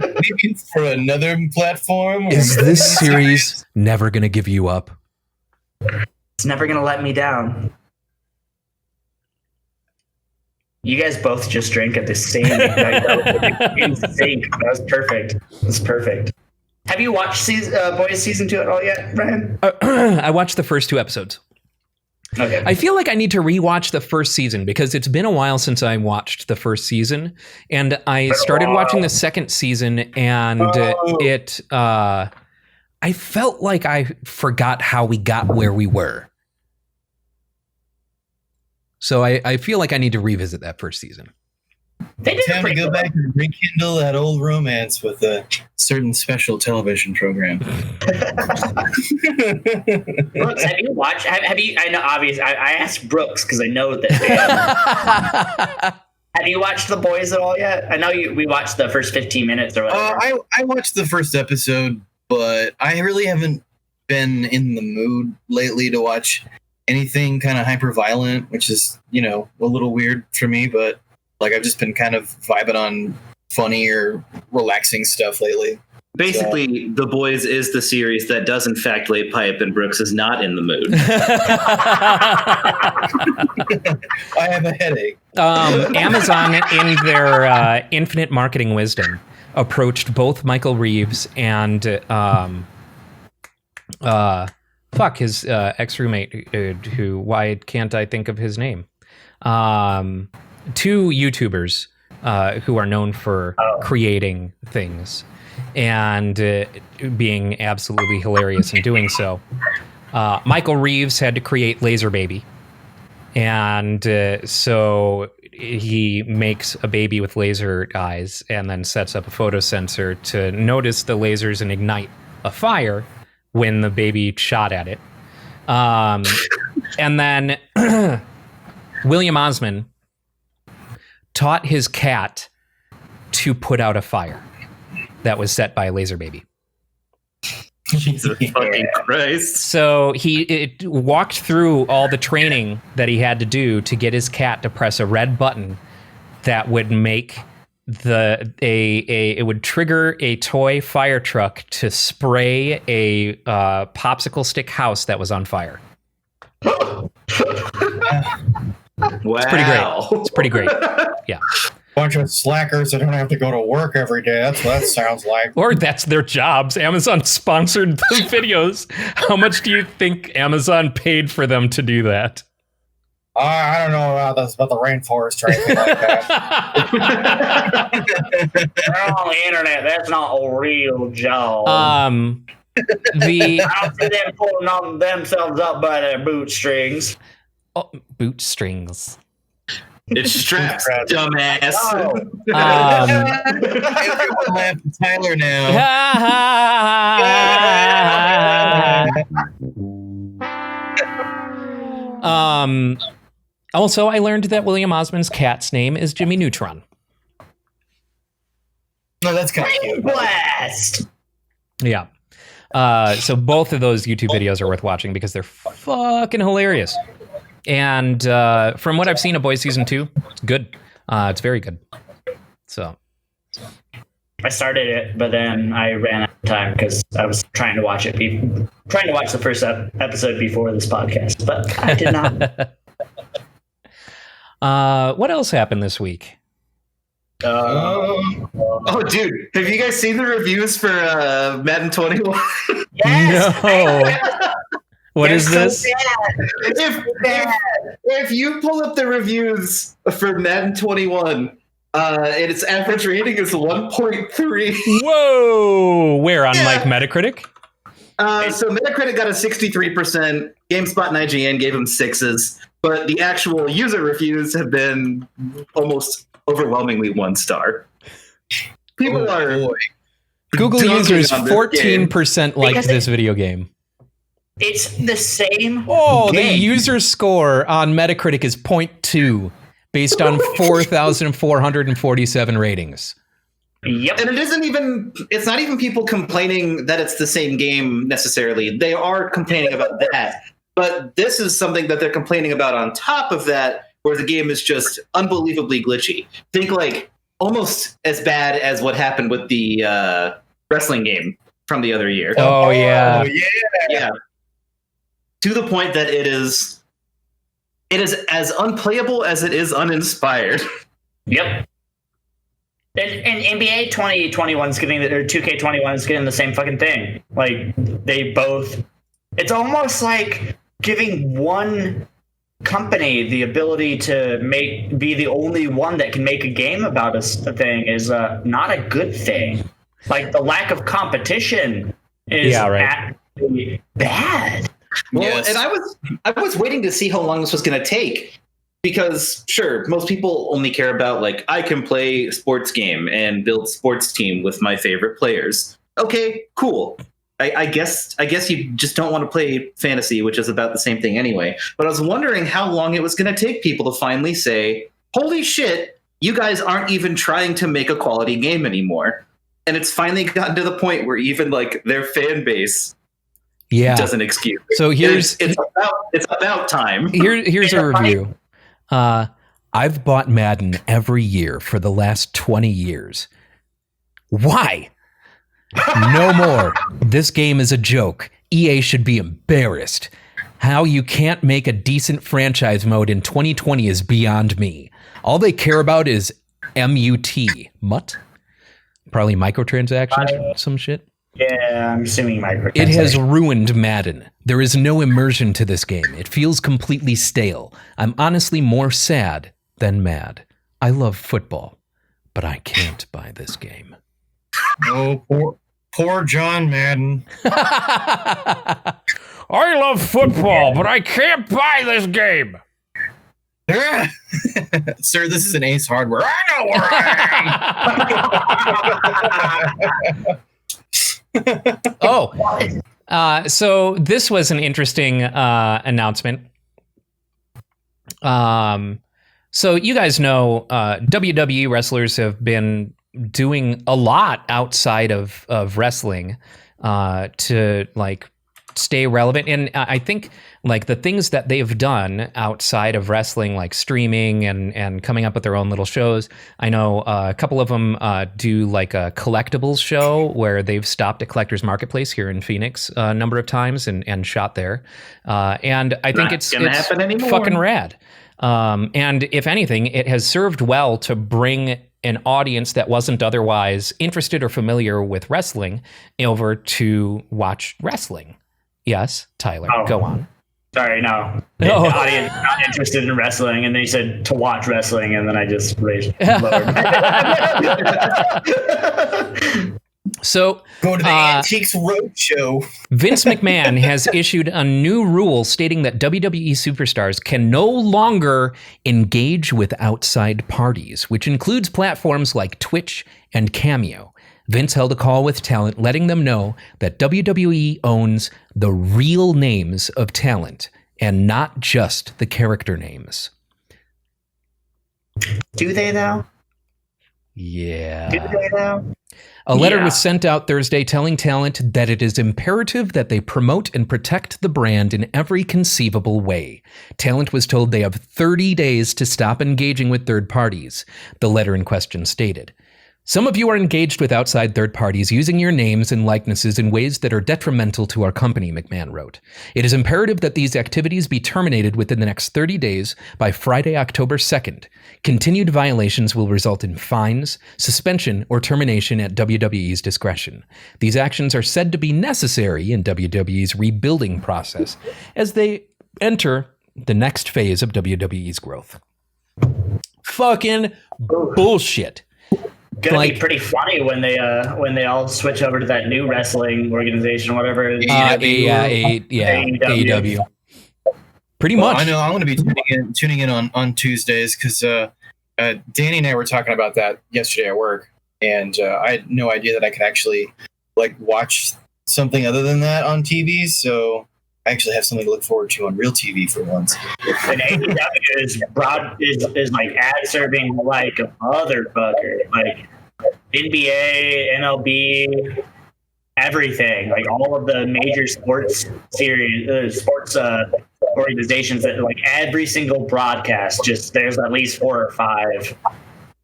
maybe for another platform? Is this series never going to give you up? It's never going to let me down. You guys both just drank at the same night. In sync. That was perfect. That's perfect. Have you watched Boys Season 2 at all yet, Ryan? I watched the first 2 episodes. Okay. I feel like I need to rewatch the first season because it's been a while since I watched the first season, and I started watching the second season, and I felt like I forgot how we got where we were. So I feel like I need to revisit that first season. They did Time to go back and rekindle that old romance with a certain special television program. Brooks, have you watched? Have you? I know, obviously, I asked Brooks because I know that. Have you watched The Boys at all yet? I know we watched the first 15 minutes or whatever. I watched the first episode, but I really haven't been in the mood lately to watch anything kind of hyper violent, which is, a little weird for me, but like I've just been kind of vibing on funny or relaxing stuff lately. Basically, The Boys is the series that does in fact lay pipe, and Brooks is not in the mood. I have a headache. Amazon, in their infinite marketing wisdom, approached both Michael Reeves and his ex-roommate, who, why can't I think of his name? Two YouTubers who are known for creating things and being absolutely hilarious in doing so. Michael Reeves had to create Laser Baby. And so he makes a baby with laser eyes and then sets up a photo sensor to notice the lasers and ignite a fire when the baby shot at it. And then William Osman taught his cat to put out a fire that was set by a laser baby. Jesus fucking Christ. So he walked through all the training that he had to do to get his cat to press a red button that would make it would trigger a toy fire truck to spray a popsicle stick house that was on fire. Wow. It's pretty great. It's pretty great. Yeah. Bunch of slackers that don't have to go to work every day. That's what that sounds like. Or that's their jobs. Amazon sponsored the videos. How much do you think Amazon paid for them to do that? I don't know about the rainforest or anything like that. They're on the internet. That's not a real job. The I don't see them pulling on themselves up by their bootstrings. bootstrings. It's straps, dumbass. Everyone laugh at Tyler now. Also, I learned that William Osman's cat's name is Jimmy Neutron. No, that's kind of cute. Blast. Yeah. So both of those YouTube videos are worth watching because they're fucking hilarious. And from what I've seen of Boys Season 2, it's good. It's very good. So I started it, but then I ran out of time because I was trying to watch it. Trying to watch the first episode before this podcast, but I did not. What else happened this week? Oh, dude, have you guys seen the reviews for Madden 21? Yes. No. What is this? If you pull up the reviews for Madden 21, and its average rating is 1.3. Whoa! Where on like Metacritic? So Metacritic got a 63%. GameSpot and IGN gave them 6s, but the actual user reviews have been almost overwhelmingly 1 star. People are Google users 14% liked Because this video game. It's the same. Oh, the game. user score on Metacritic is 0.2 based on 4,447 ratings. Yep. And it's not even people complaining that it's the same game necessarily. They are complaining about that. But this is something that they're complaining about on top of that, where the game is just unbelievably glitchy. Think like almost as bad as what happened with the wrestling game from the other year. Oh, yeah. Yeah. To the point that it is as unplayable as it is uninspired. Yep. And NBA 2021 is getting, or 2K21 is getting the same fucking thing. Like, they both, it's almost like giving one company the ability to be the only one that can make a game about a thing is not a good thing. Like the lack of competition is actually bad. Well, Yes. and I was waiting to see how long this was going to take, because sure, most people only care about like I can play sports game and build sports team with my favorite players. Okay, cool. I guess you just don't want to play fantasy, which is about the same thing anyway. But I was wondering how long it was going to take people to finally say, "Holy shit, you guys aren't even trying to make a quality game anymore." And it's finally gotten to the point where even like their fan base doesn't excuse it. So here's it's about time. Here's a review. I've bought Madden every year for the last 20 years. Why? No more. This game is a joke. EA should be embarrassed. How you can't make a decent franchise mode in 2020 is beyond me. All they care about is MUT. Mutt? Probably microtransactions, some shit. Yeah, I'm assuming microtransactions. It has ruined Madden. There is no immersion to this game. It feels completely stale. I'm honestly more sad than mad. I love football, but I can't buy this game. Oh, poor John Madden. I love football, but I can't buy this game. Sir, this is an Ace Hardware. I know where I am. So this was an interesting announcement. So you guys know WWE wrestlers have been doing a lot outside of wrestling to like stay relevant, and I think like the things that they've done outside of wrestling, like streaming and coming up with their own little shows. I know a couple of them do like a collectibles show where they've stopped at Collectors Marketplace here in Phoenix a number of times and shot there, and I think it's fucking rad. And if anything, it has served well to bring an audience that wasn't otherwise interested or familiar with wrestling over to watch wrestling. Yes, Tyler, go on. Sorry, no. The audience not interested in wrestling, and then you said to watch wrestling, and then I just lowered. So go to the Antiques Roadshow. Vince McMahon has issued a new rule stating that WWE superstars can no longer engage with outside parties, which includes platforms like Twitch and Cameo. Vince held a call with talent, letting them know that WWE owns the real names of talent and not just the character names. Do they though? Yeah. Do they though? A letter was sent out Thursday telling talent that it is imperative that they promote and protect the brand in every conceivable way. Talent was told they have 30 days to stop engaging with third parties, the letter in question stated. Some of you are engaged with outside third parties using your names and likenesses in ways that are detrimental to our company, McMahon wrote. It is imperative that these activities be terminated within the next 30 days by Friday, October 2nd. Continued violations will result in fines, suspension, or termination at WWE's discretion. These actions are said to be necessary in WWE's rebuilding process as they enter the next phase of WWE's growth. Fucking bullshit. Gonna be pretty funny when they all switch over to that new wrestling organization, whatever. AEW. Pretty much. I know I'm going to be tuning in on Tuesdays because Danny and I were talking about that yesterday at work, and I had no idea that I could actually like watch something other than that on TV. So I actually have something to look forward to on real TV for once. And AEW is like ad serving like a motherfucker, like NBA, MLB, everything, like all of the major sports series, organizations that like every single broadcast. Just there's at least 4 or 5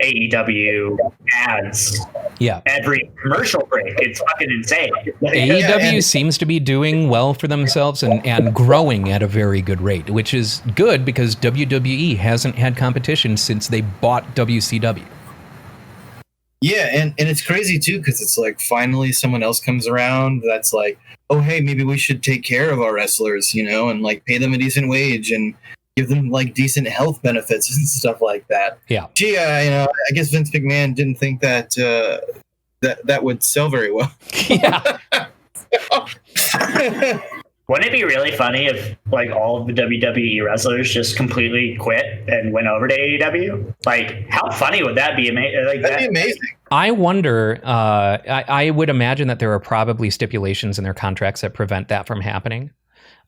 AEW ads. Yeah. Every commercial break. It's fucking insane. AEW seems to be doing well for themselves and growing at a very good rate, which is good because WWE hasn't had competition since they bought WCW. Yeah, and it's crazy too because it's like finally someone else comes around that's like, oh hey, maybe we should take care of our wrestlers, and like pay them a decent wage and give them like decent health benefits and stuff like that. Yeah. Gee, I guess Vince McMahon didn't think that that would sell very well. Yeah. Wouldn't it be really funny if like all of the WWE wrestlers just completely quit and went over to AEW? Like, how funny would that be? Like, That'd be amazing. I wonder, I would imagine that there are probably stipulations in their contracts that prevent that from happening.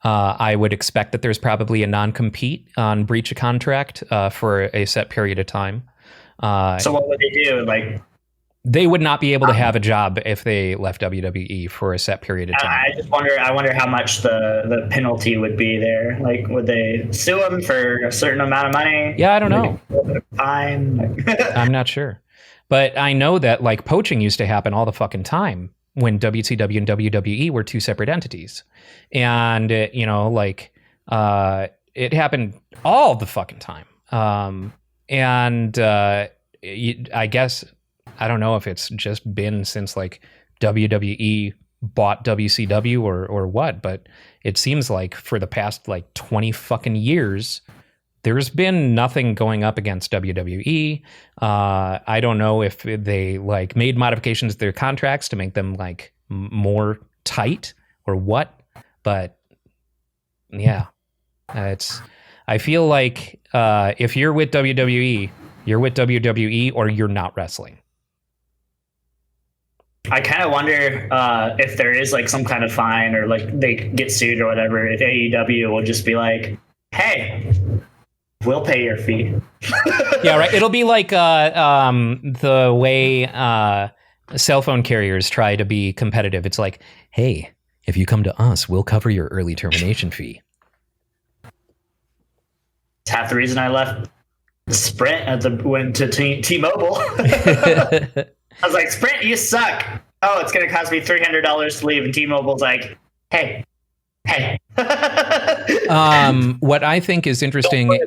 I would expect that there's probably a non-compete on breach of contract for a set period of time. So what would they do? Like, they would not be able to have a job if they left WWE for a set period of time. I just wonder. I wonder how much the penalty would be there. Like, would they sue them for a certain amount of money? Yeah, I don't know. Time. I'm not sure. But I know that like poaching used to happen all the fucking time when WCW and WWE were two separate entities. And, it happened all the fucking time. I guess, I don't know if it's just been since like WWE bought WCW or what, but it seems like for the past like 20 fucking years, there's been nothing going up against WWE. I don't know if they like made modifications to their contracts to make them like more tight or what, but yeah, I feel like if you're with WWE, you're with WWE or you're not wrestling. I kind of wonder if there is like some kind of fine or like they get sued or whatever. If AEW will just be like, "Hey, we'll pay your fee." Yeah, right. It'll be like the way cell phone carriers try to be competitive. It's like, "Hey, if you come to us, we'll cover your early termination fee." It's half the reason I left Sprint went to T-Mobile. I was like, Sprint, you suck. Oh, it's going to cost me $300 to leave. And T-Mobile's like, hey. What I think is interesting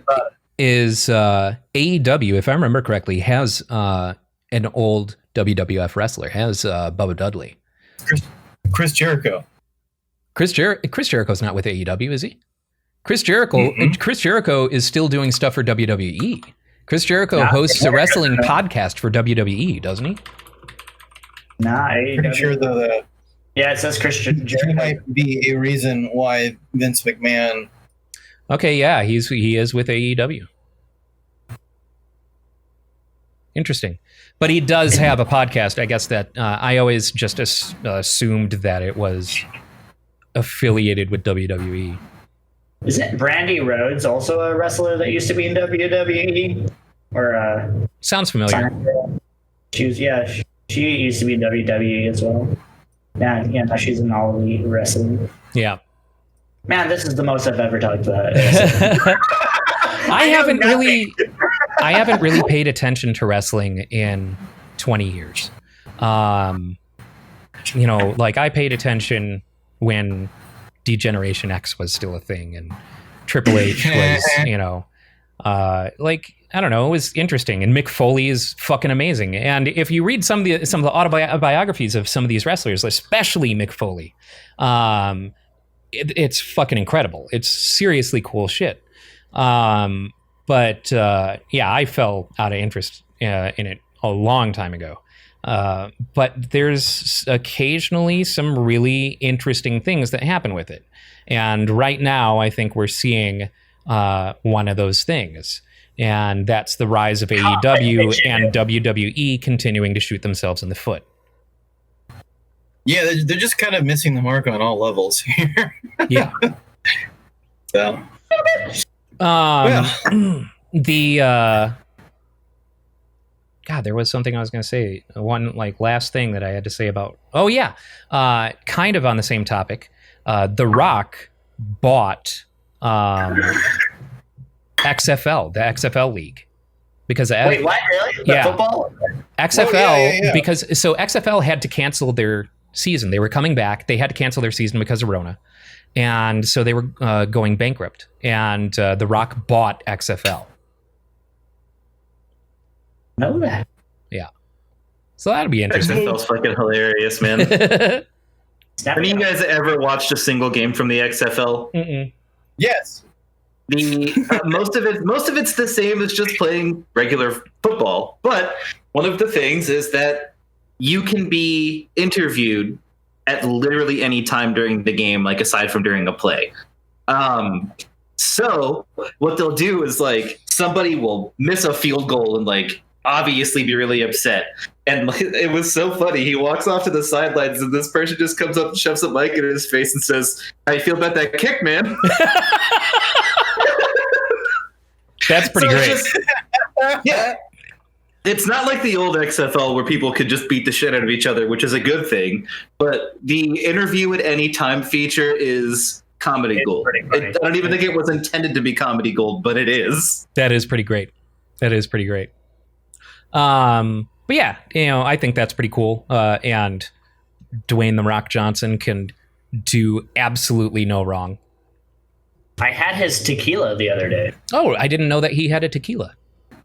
is AEW, if I remember correctly, has an old WWF wrestler, has Bubba Dudley. Chris Jericho. Chris Jericho's not with AEW, is he? Chris Jericho is still doing stuff for WWE. Chris Jericho hosts a wrestling podcast for WWE, doesn't he? Nah, Pretty sure though yeah, it says Christian Jericho. He might be a reason why Vince McMahon. Okay, yeah, he is with AEW. Interesting, but he does have a podcast. I guess that I always just assumed that it was affiliated with WWE. Isn't Brandy Rhodes also a wrestler that used to be in WWE? Or sounds familiar. She used to be in WWE as well. Now she's in All Elite Wrestling. Yeah. Man, this is the most I've ever talked about. I haven't really paid attention to wrestling in 20 years. Like I paid attention when D-Generation X was still a thing and Triple H was, I don't know, it was interesting. And Mick Foley is fucking amazing. And if you read some of the autobiographies of some of these wrestlers, especially Mick Foley, it's fucking incredible. It's seriously cool shit. I fell out of interest in it a long time ago. But there's occasionally some really interesting things that happen with it. And right now, I think we're seeing one of those things. And that's the rise of AEW and WWE continuing to shoot themselves in the foot. Yeah, they're just kind of missing the mark on all levels here. Yeah. So. There was something I was going to say. One last thing that I had to say about. Oh yeah, kind of on the same topic. The Rock bought XFL, the XFL league, because wait, what? Really? The football? XFL because XFL had to cancel their season. They were coming back. They had to cancel their season because of Rona, and so they were going bankrupt. And The Rock bought XFL. Know that. Yeah. So that'd be interesting. XFL's fucking hilarious, man. Have you guys ever watched a single game from the XFL? Mm-mm. Yes. Most of it's the same as just playing regular football. But one of the things is that you can be interviewed at literally any time during the game, like aside from during a play. So what they'll do is like somebody will miss a field goal and like obviously be really upset. And it was so funny. He walks off to the sidelines and this person just comes up and shoves a mic in his face and says, "How you feel about that kick, man?" That's pretty great. Yeah. It's not like the old XFL where people could just beat the shit out of each other, which is a good thing. But the interview at any time feature is comedy gold. I don't even think it was intended to be comedy gold, but it is. That is pretty great. But yeah, I think that's pretty cool. And Dwayne "The Rock" Johnson can do absolutely no wrong. I had his tequila the other day. Oh, I didn't know that he had a tequila.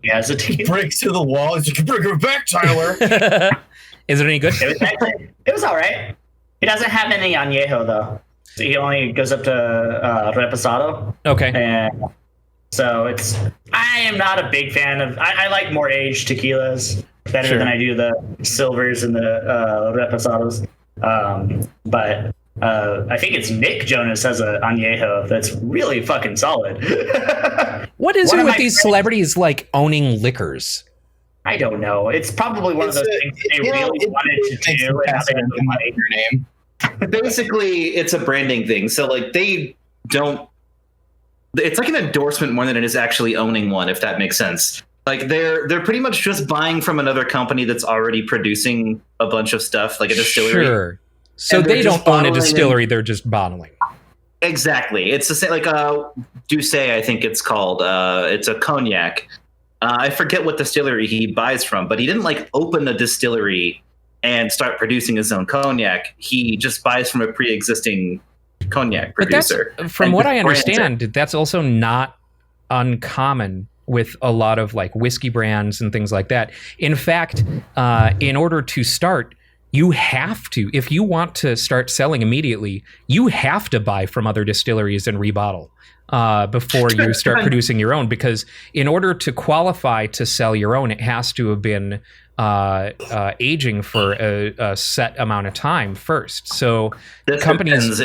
Yeah, it's a tequila. Breaks to the wall. He's like, "Bring her back, Tyler." Is it any good? It was all right. He doesn't have any añejo though. So he only goes up to reposado. Okay. And so I am not a big fan of. I like more aged tequilas better than I do the silvers and the reposados. But I think it's Nick Jonas has a añejo that's really fucking solid. What is it with these celebrities like owning liquors? I don't know. It's probably one of those things they really wanted to do and how they didn't money. Your name. Basically, it's a branding thing. So like they don't. It's like an endorsement more than it is actually owning one, if that makes sense. Like they're pretty much just buying from another company that's already producing a bunch of stuff, like a distillery. Sure. So they don't own a distillery; they're just bottling. Exactly. It's the same. Like Douce, I think it's called. It's a cognac. I forget what distillery he buys from, but he didn't like open a distillery and start producing his own cognac. He just buys from a pre-existing cognac producer. But from what I understand, that's also not uncommon with a lot of like whiskey brands and things like that. In fact, in order to start, you have to, if you want to start selling immediately, you have to buy from other distilleries and rebottle before you start producing your own. Because in order to qualify to sell your own, it has to have been aging for a set amount of time first. So companies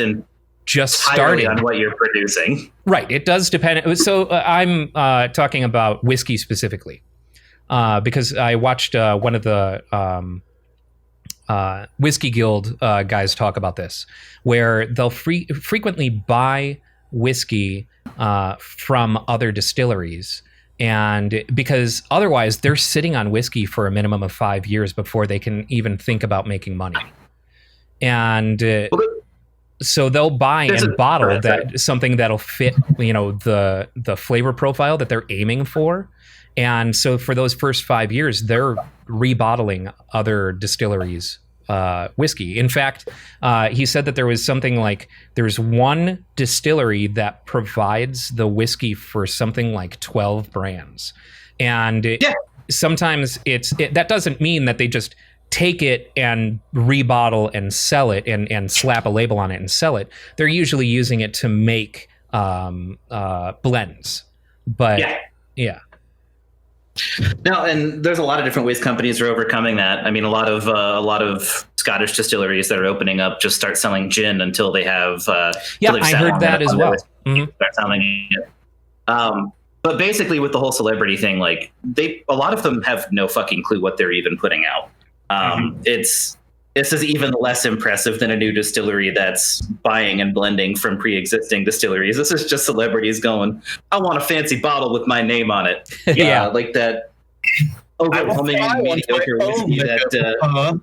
just starting on what you're producing. Right. It does depend. So I'm talking about whiskey specifically because I watched one of the Whiskey Guild guys talk about this, where they'll frequently buy whiskey from other distilleries. And because otherwise they're sitting on whiskey for a minimum of 5 years before they can even think about making money. And so they'll buy and bottle something that'll fit, the flavor profile that they're aiming for. And so for those first 5 years, they're rebottling other distilleries' whiskey. In fact, he said that there was something like there's one distillery that provides the whiskey for something like 12 brands. And sometimes that doesn't mean that they just take it and rebottle and sell it and slap a label on it and sell it. They're usually using it to make blends. But yeah. No, and there's a lot of different ways companies are overcoming that. I mean, a lot of Scottish distilleries that are opening up just start selling gin until they have. I heard that as well. Start selling it. But basically, with the whole celebrity thing, like a lot of them have no fucking clue what they're even putting out. This is even less impressive than a new distillery that's buying and blending from pre-existing distilleries. This is just celebrities going, "I want a fancy bottle with my name on it." Like that overwhelming mediocre whiskey that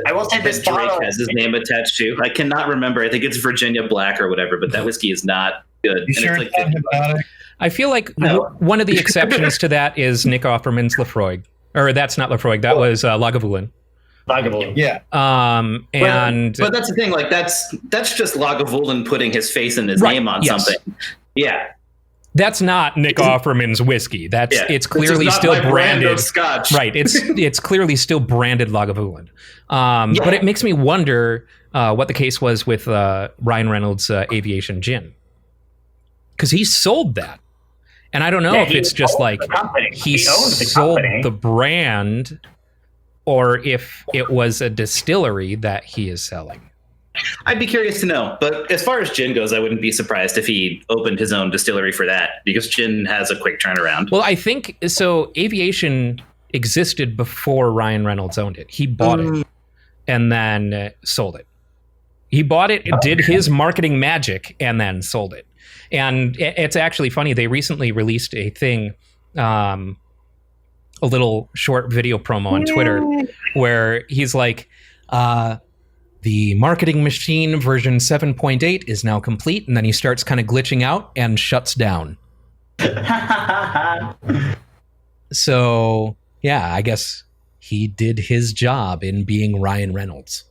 I will say this Drake bottle has his name attached to. I cannot remember. I think it's Virginia Black or whatever, but that whiskey is not good. You sure it's like I feel like one of the exceptions to that is Nick Offerman's Lafroig. Or that's not Lafroig. That was Lagavulin. Yeah. But that's the thing. Like that's just Lagavulin putting his face and his name on something. Yeah. That's not Nick Offerman's whiskey. It's clearly still branded Scotch. Right. It's clearly still branded Lagavulin. But it makes me wonder what the case was with Ryan Reynolds' Aviation gin, because he sold that And I don't know if it's just like he sold the brand, or if it was a distillery that he is selling. I'd be curious to know. But as far as gin goes, I wouldn't be surprised if he opened his own distillery for that, because gin has a quick turnaround. Well, I think so. Aviation existed before Ryan Reynolds owned it. He bought it and then sold it. He bought it, did his marketing magic, and then sold it. And it's actually funny. They recently released a thing, a little short video promo on Twitter, where he's like, the marketing machine version 7.8 is now complete. And then he starts kind of glitching out and shuts down. So, yeah, I guess he did his job in being Ryan Reynolds.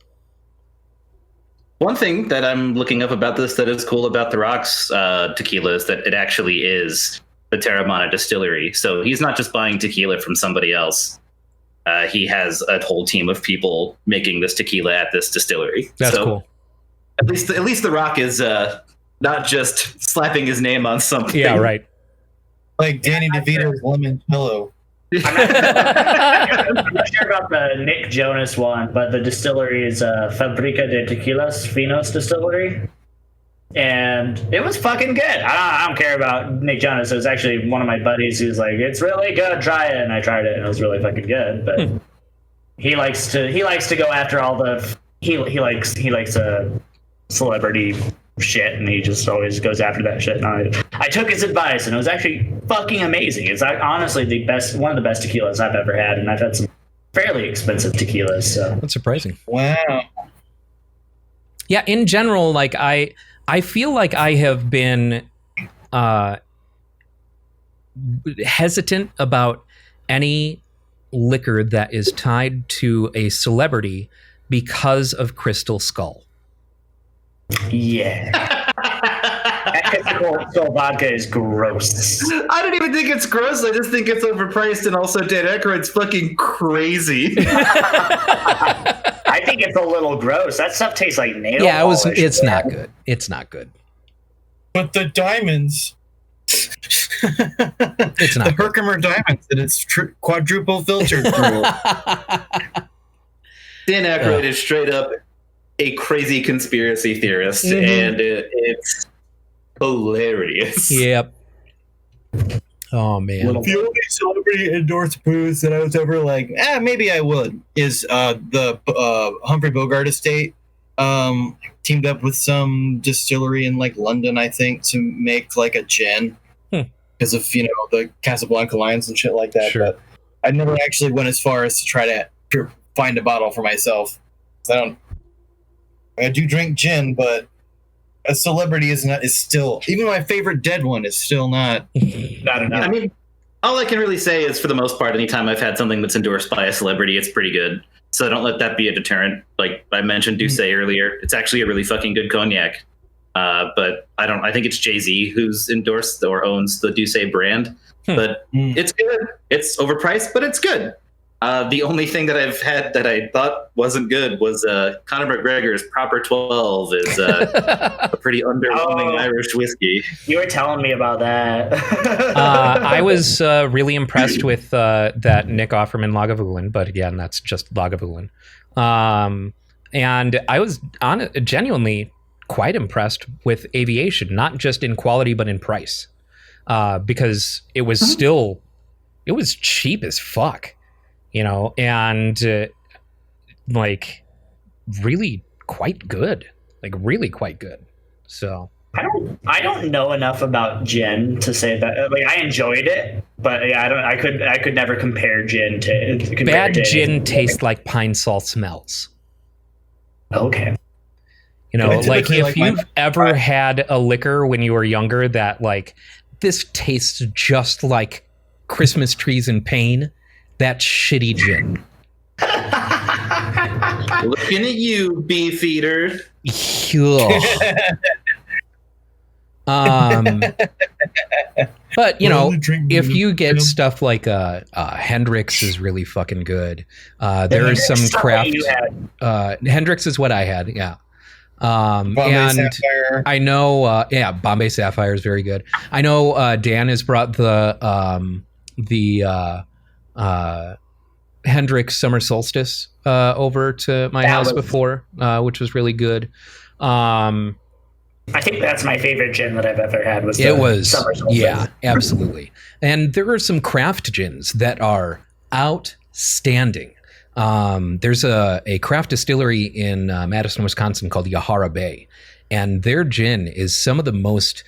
One thing that I'm looking up about this that is cool about the Rock's tequila is that it actually is the Terramana distillery. So he's not just buying tequila from somebody else. He has a whole team of people making this tequila at this distillery. That's cool. At least the Rock is not just slapping his name on something. Yeah, right. Like Danny DeVito's limoncello. I'm not sure about the Nick Jonas one, but the distillery is Fabrica de Tequilas Finos Distillery. And it was fucking good. I don't care about Nick Jonas. It was actually one of my buddies who's like, it's really good, try it. And I tried it and it was really fucking good. But he likes to go after all the he likes celebrity shit, and he just always goes after that shit. And I took his advice, and it was actually fucking amazing. It's honestly one of the best tequilas I've ever had, and I've had some fairly expensive tequilas. So That's surprising. Wow. Yeah, in general, like I feel like I have been hesitant about any liquor that is tied to a celebrity because of Crystal Skull. yeah. That Skull vodka is gross. I don't even think it's gross. I just think it's overpriced, and also Dan Aykroyd's fucking crazy. I think it's a little gross. That stuff tastes like nail polish. It's not good. It's not good. But the diamonds. It's not the Herkimer diamonds that it's quadruple filtered through. Dan Aykroyd is straight up a crazy conspiracy theorist, and it's hilarious. Yep. Oh man. The only celebrity endorsed booze that I was ever like, maybe I would, is the Humphrey Bogart estate teamed up with some distillery in like London, I think, to make like a gin because of the Casablanca lines and shit like that. Sure. But I never actually went as far as to try to find a bottle for myself. I do drink gin, but a celebrity is still, even my favorite dead one is still not enough. I mean, all I can really say is, for the most part, anytime I've had something that's endorsed by a celebrity, it's pretty good. So don't let that be a deterrent. Like I mentioned Douce earlier, it's actually a really fucking good cognac. But I think it's Jay-Z who's endorsed or owns the Douce brand. But it's good. It's overpriced, but it's good. The only thing that I've had that I thought wasn't good was Conor McGregor's Proper 12 is a pretty underwhelming Irish whiskey. You were telling me about that. I was really impressed with that Nick Offerman Lagavulin, but again, that's just Lagavulin. And I was genuinely quite impressed with Aviation, not just in quality, but in price. Because it was it was cheap as fuck. And like really quite good, So I don't know enough about gin to say that. Like I enjoyed it, but yeah, I could never compare gin to bad gin tastes like pine sol smells. Okay. Like if you've ever had a liquor when you were younger that like this tastes just like Christmas trees in pain. That shitty gin. Looking at you, Beefeater. But if you get stuff like Hendrix is really fucking good. There is some craft. Hendrix is what I had. Yeah. Bombay Sapphire. I know, Bombay Sapphire is very good. I know Dan has brought the Hendrix Summer Solstice over to my house before, which was really good. I think that's my favorite gin that I've ever had. Summer Solstice. Yeah, absolutely. And there are some craft gins that are outstanding. There's a craft distillery in Madison, Wisconsin called Yahara Bay, and their gin is some of the most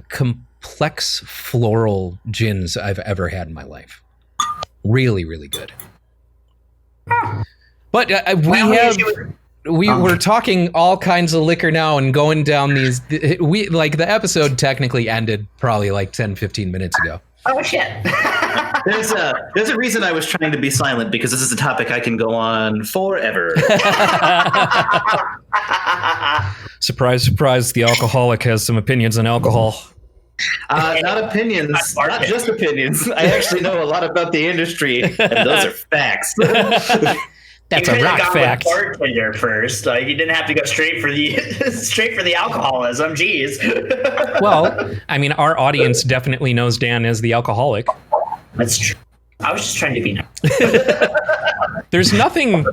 complex floral gins I've ever had in my life. Really, really good. But we're talking all kinds of liquor now and going down these. The episode technically ended probably like 10, 15 minutes ago. Oh shit. There's a reason I was trying to be silent, because this is a topic I can go on forever. Surprise, surprise, the alcoholic has some opinions on alcohol. Not opinions, not just opinions. I actually know a lot about the industry, and those are facts. That's a rock fact. Bartender first, like you didn't have to go straight for the alcoholism. Jeez. Well, I mean, our audience definitely knows Dan as the alcoholic. That's true. I was just trying to be nice. There's nothing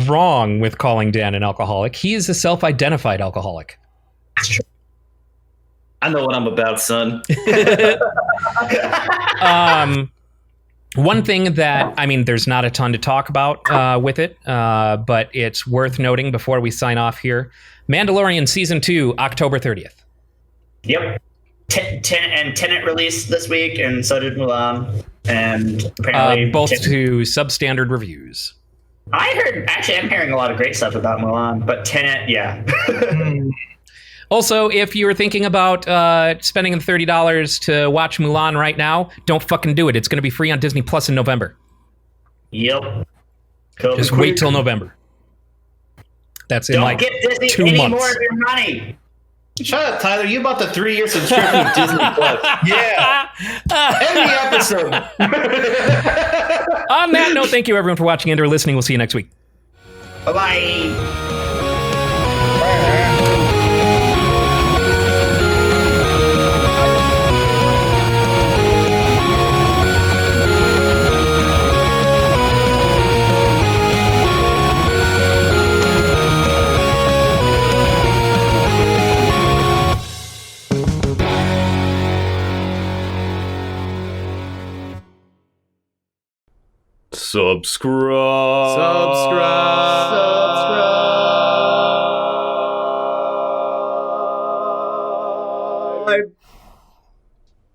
wrong with calling Dan an alcoholic. He is a self-identified alcoholic. That's true. I know what I'm about, son. One thing that, I mean, there's not a ton to talk about with it, but it's worth noting before we sign off here. Mandalorian Season 2, October 30th. Yep. Tenet released this week, and so did Mulan. And apparently both to substandard reviews. I'm hearing a lot of great stuff about Mulan, but Tenet, yeah. Also, if you were thinking about spending the $30 to watch Mulan right now, don't fucking do it. It's going to be free on Disney Plus in November. Yep. Just wait till November. That's in Don't get Disney 2 any months. more of your money. Shut up, Tyler. You bought the 3-year subscription to Disney Plus. Yeah. Every episode. On that note, thank you everyone for watching and or listening. We'll see you next week. Bye-bye. Subscribe.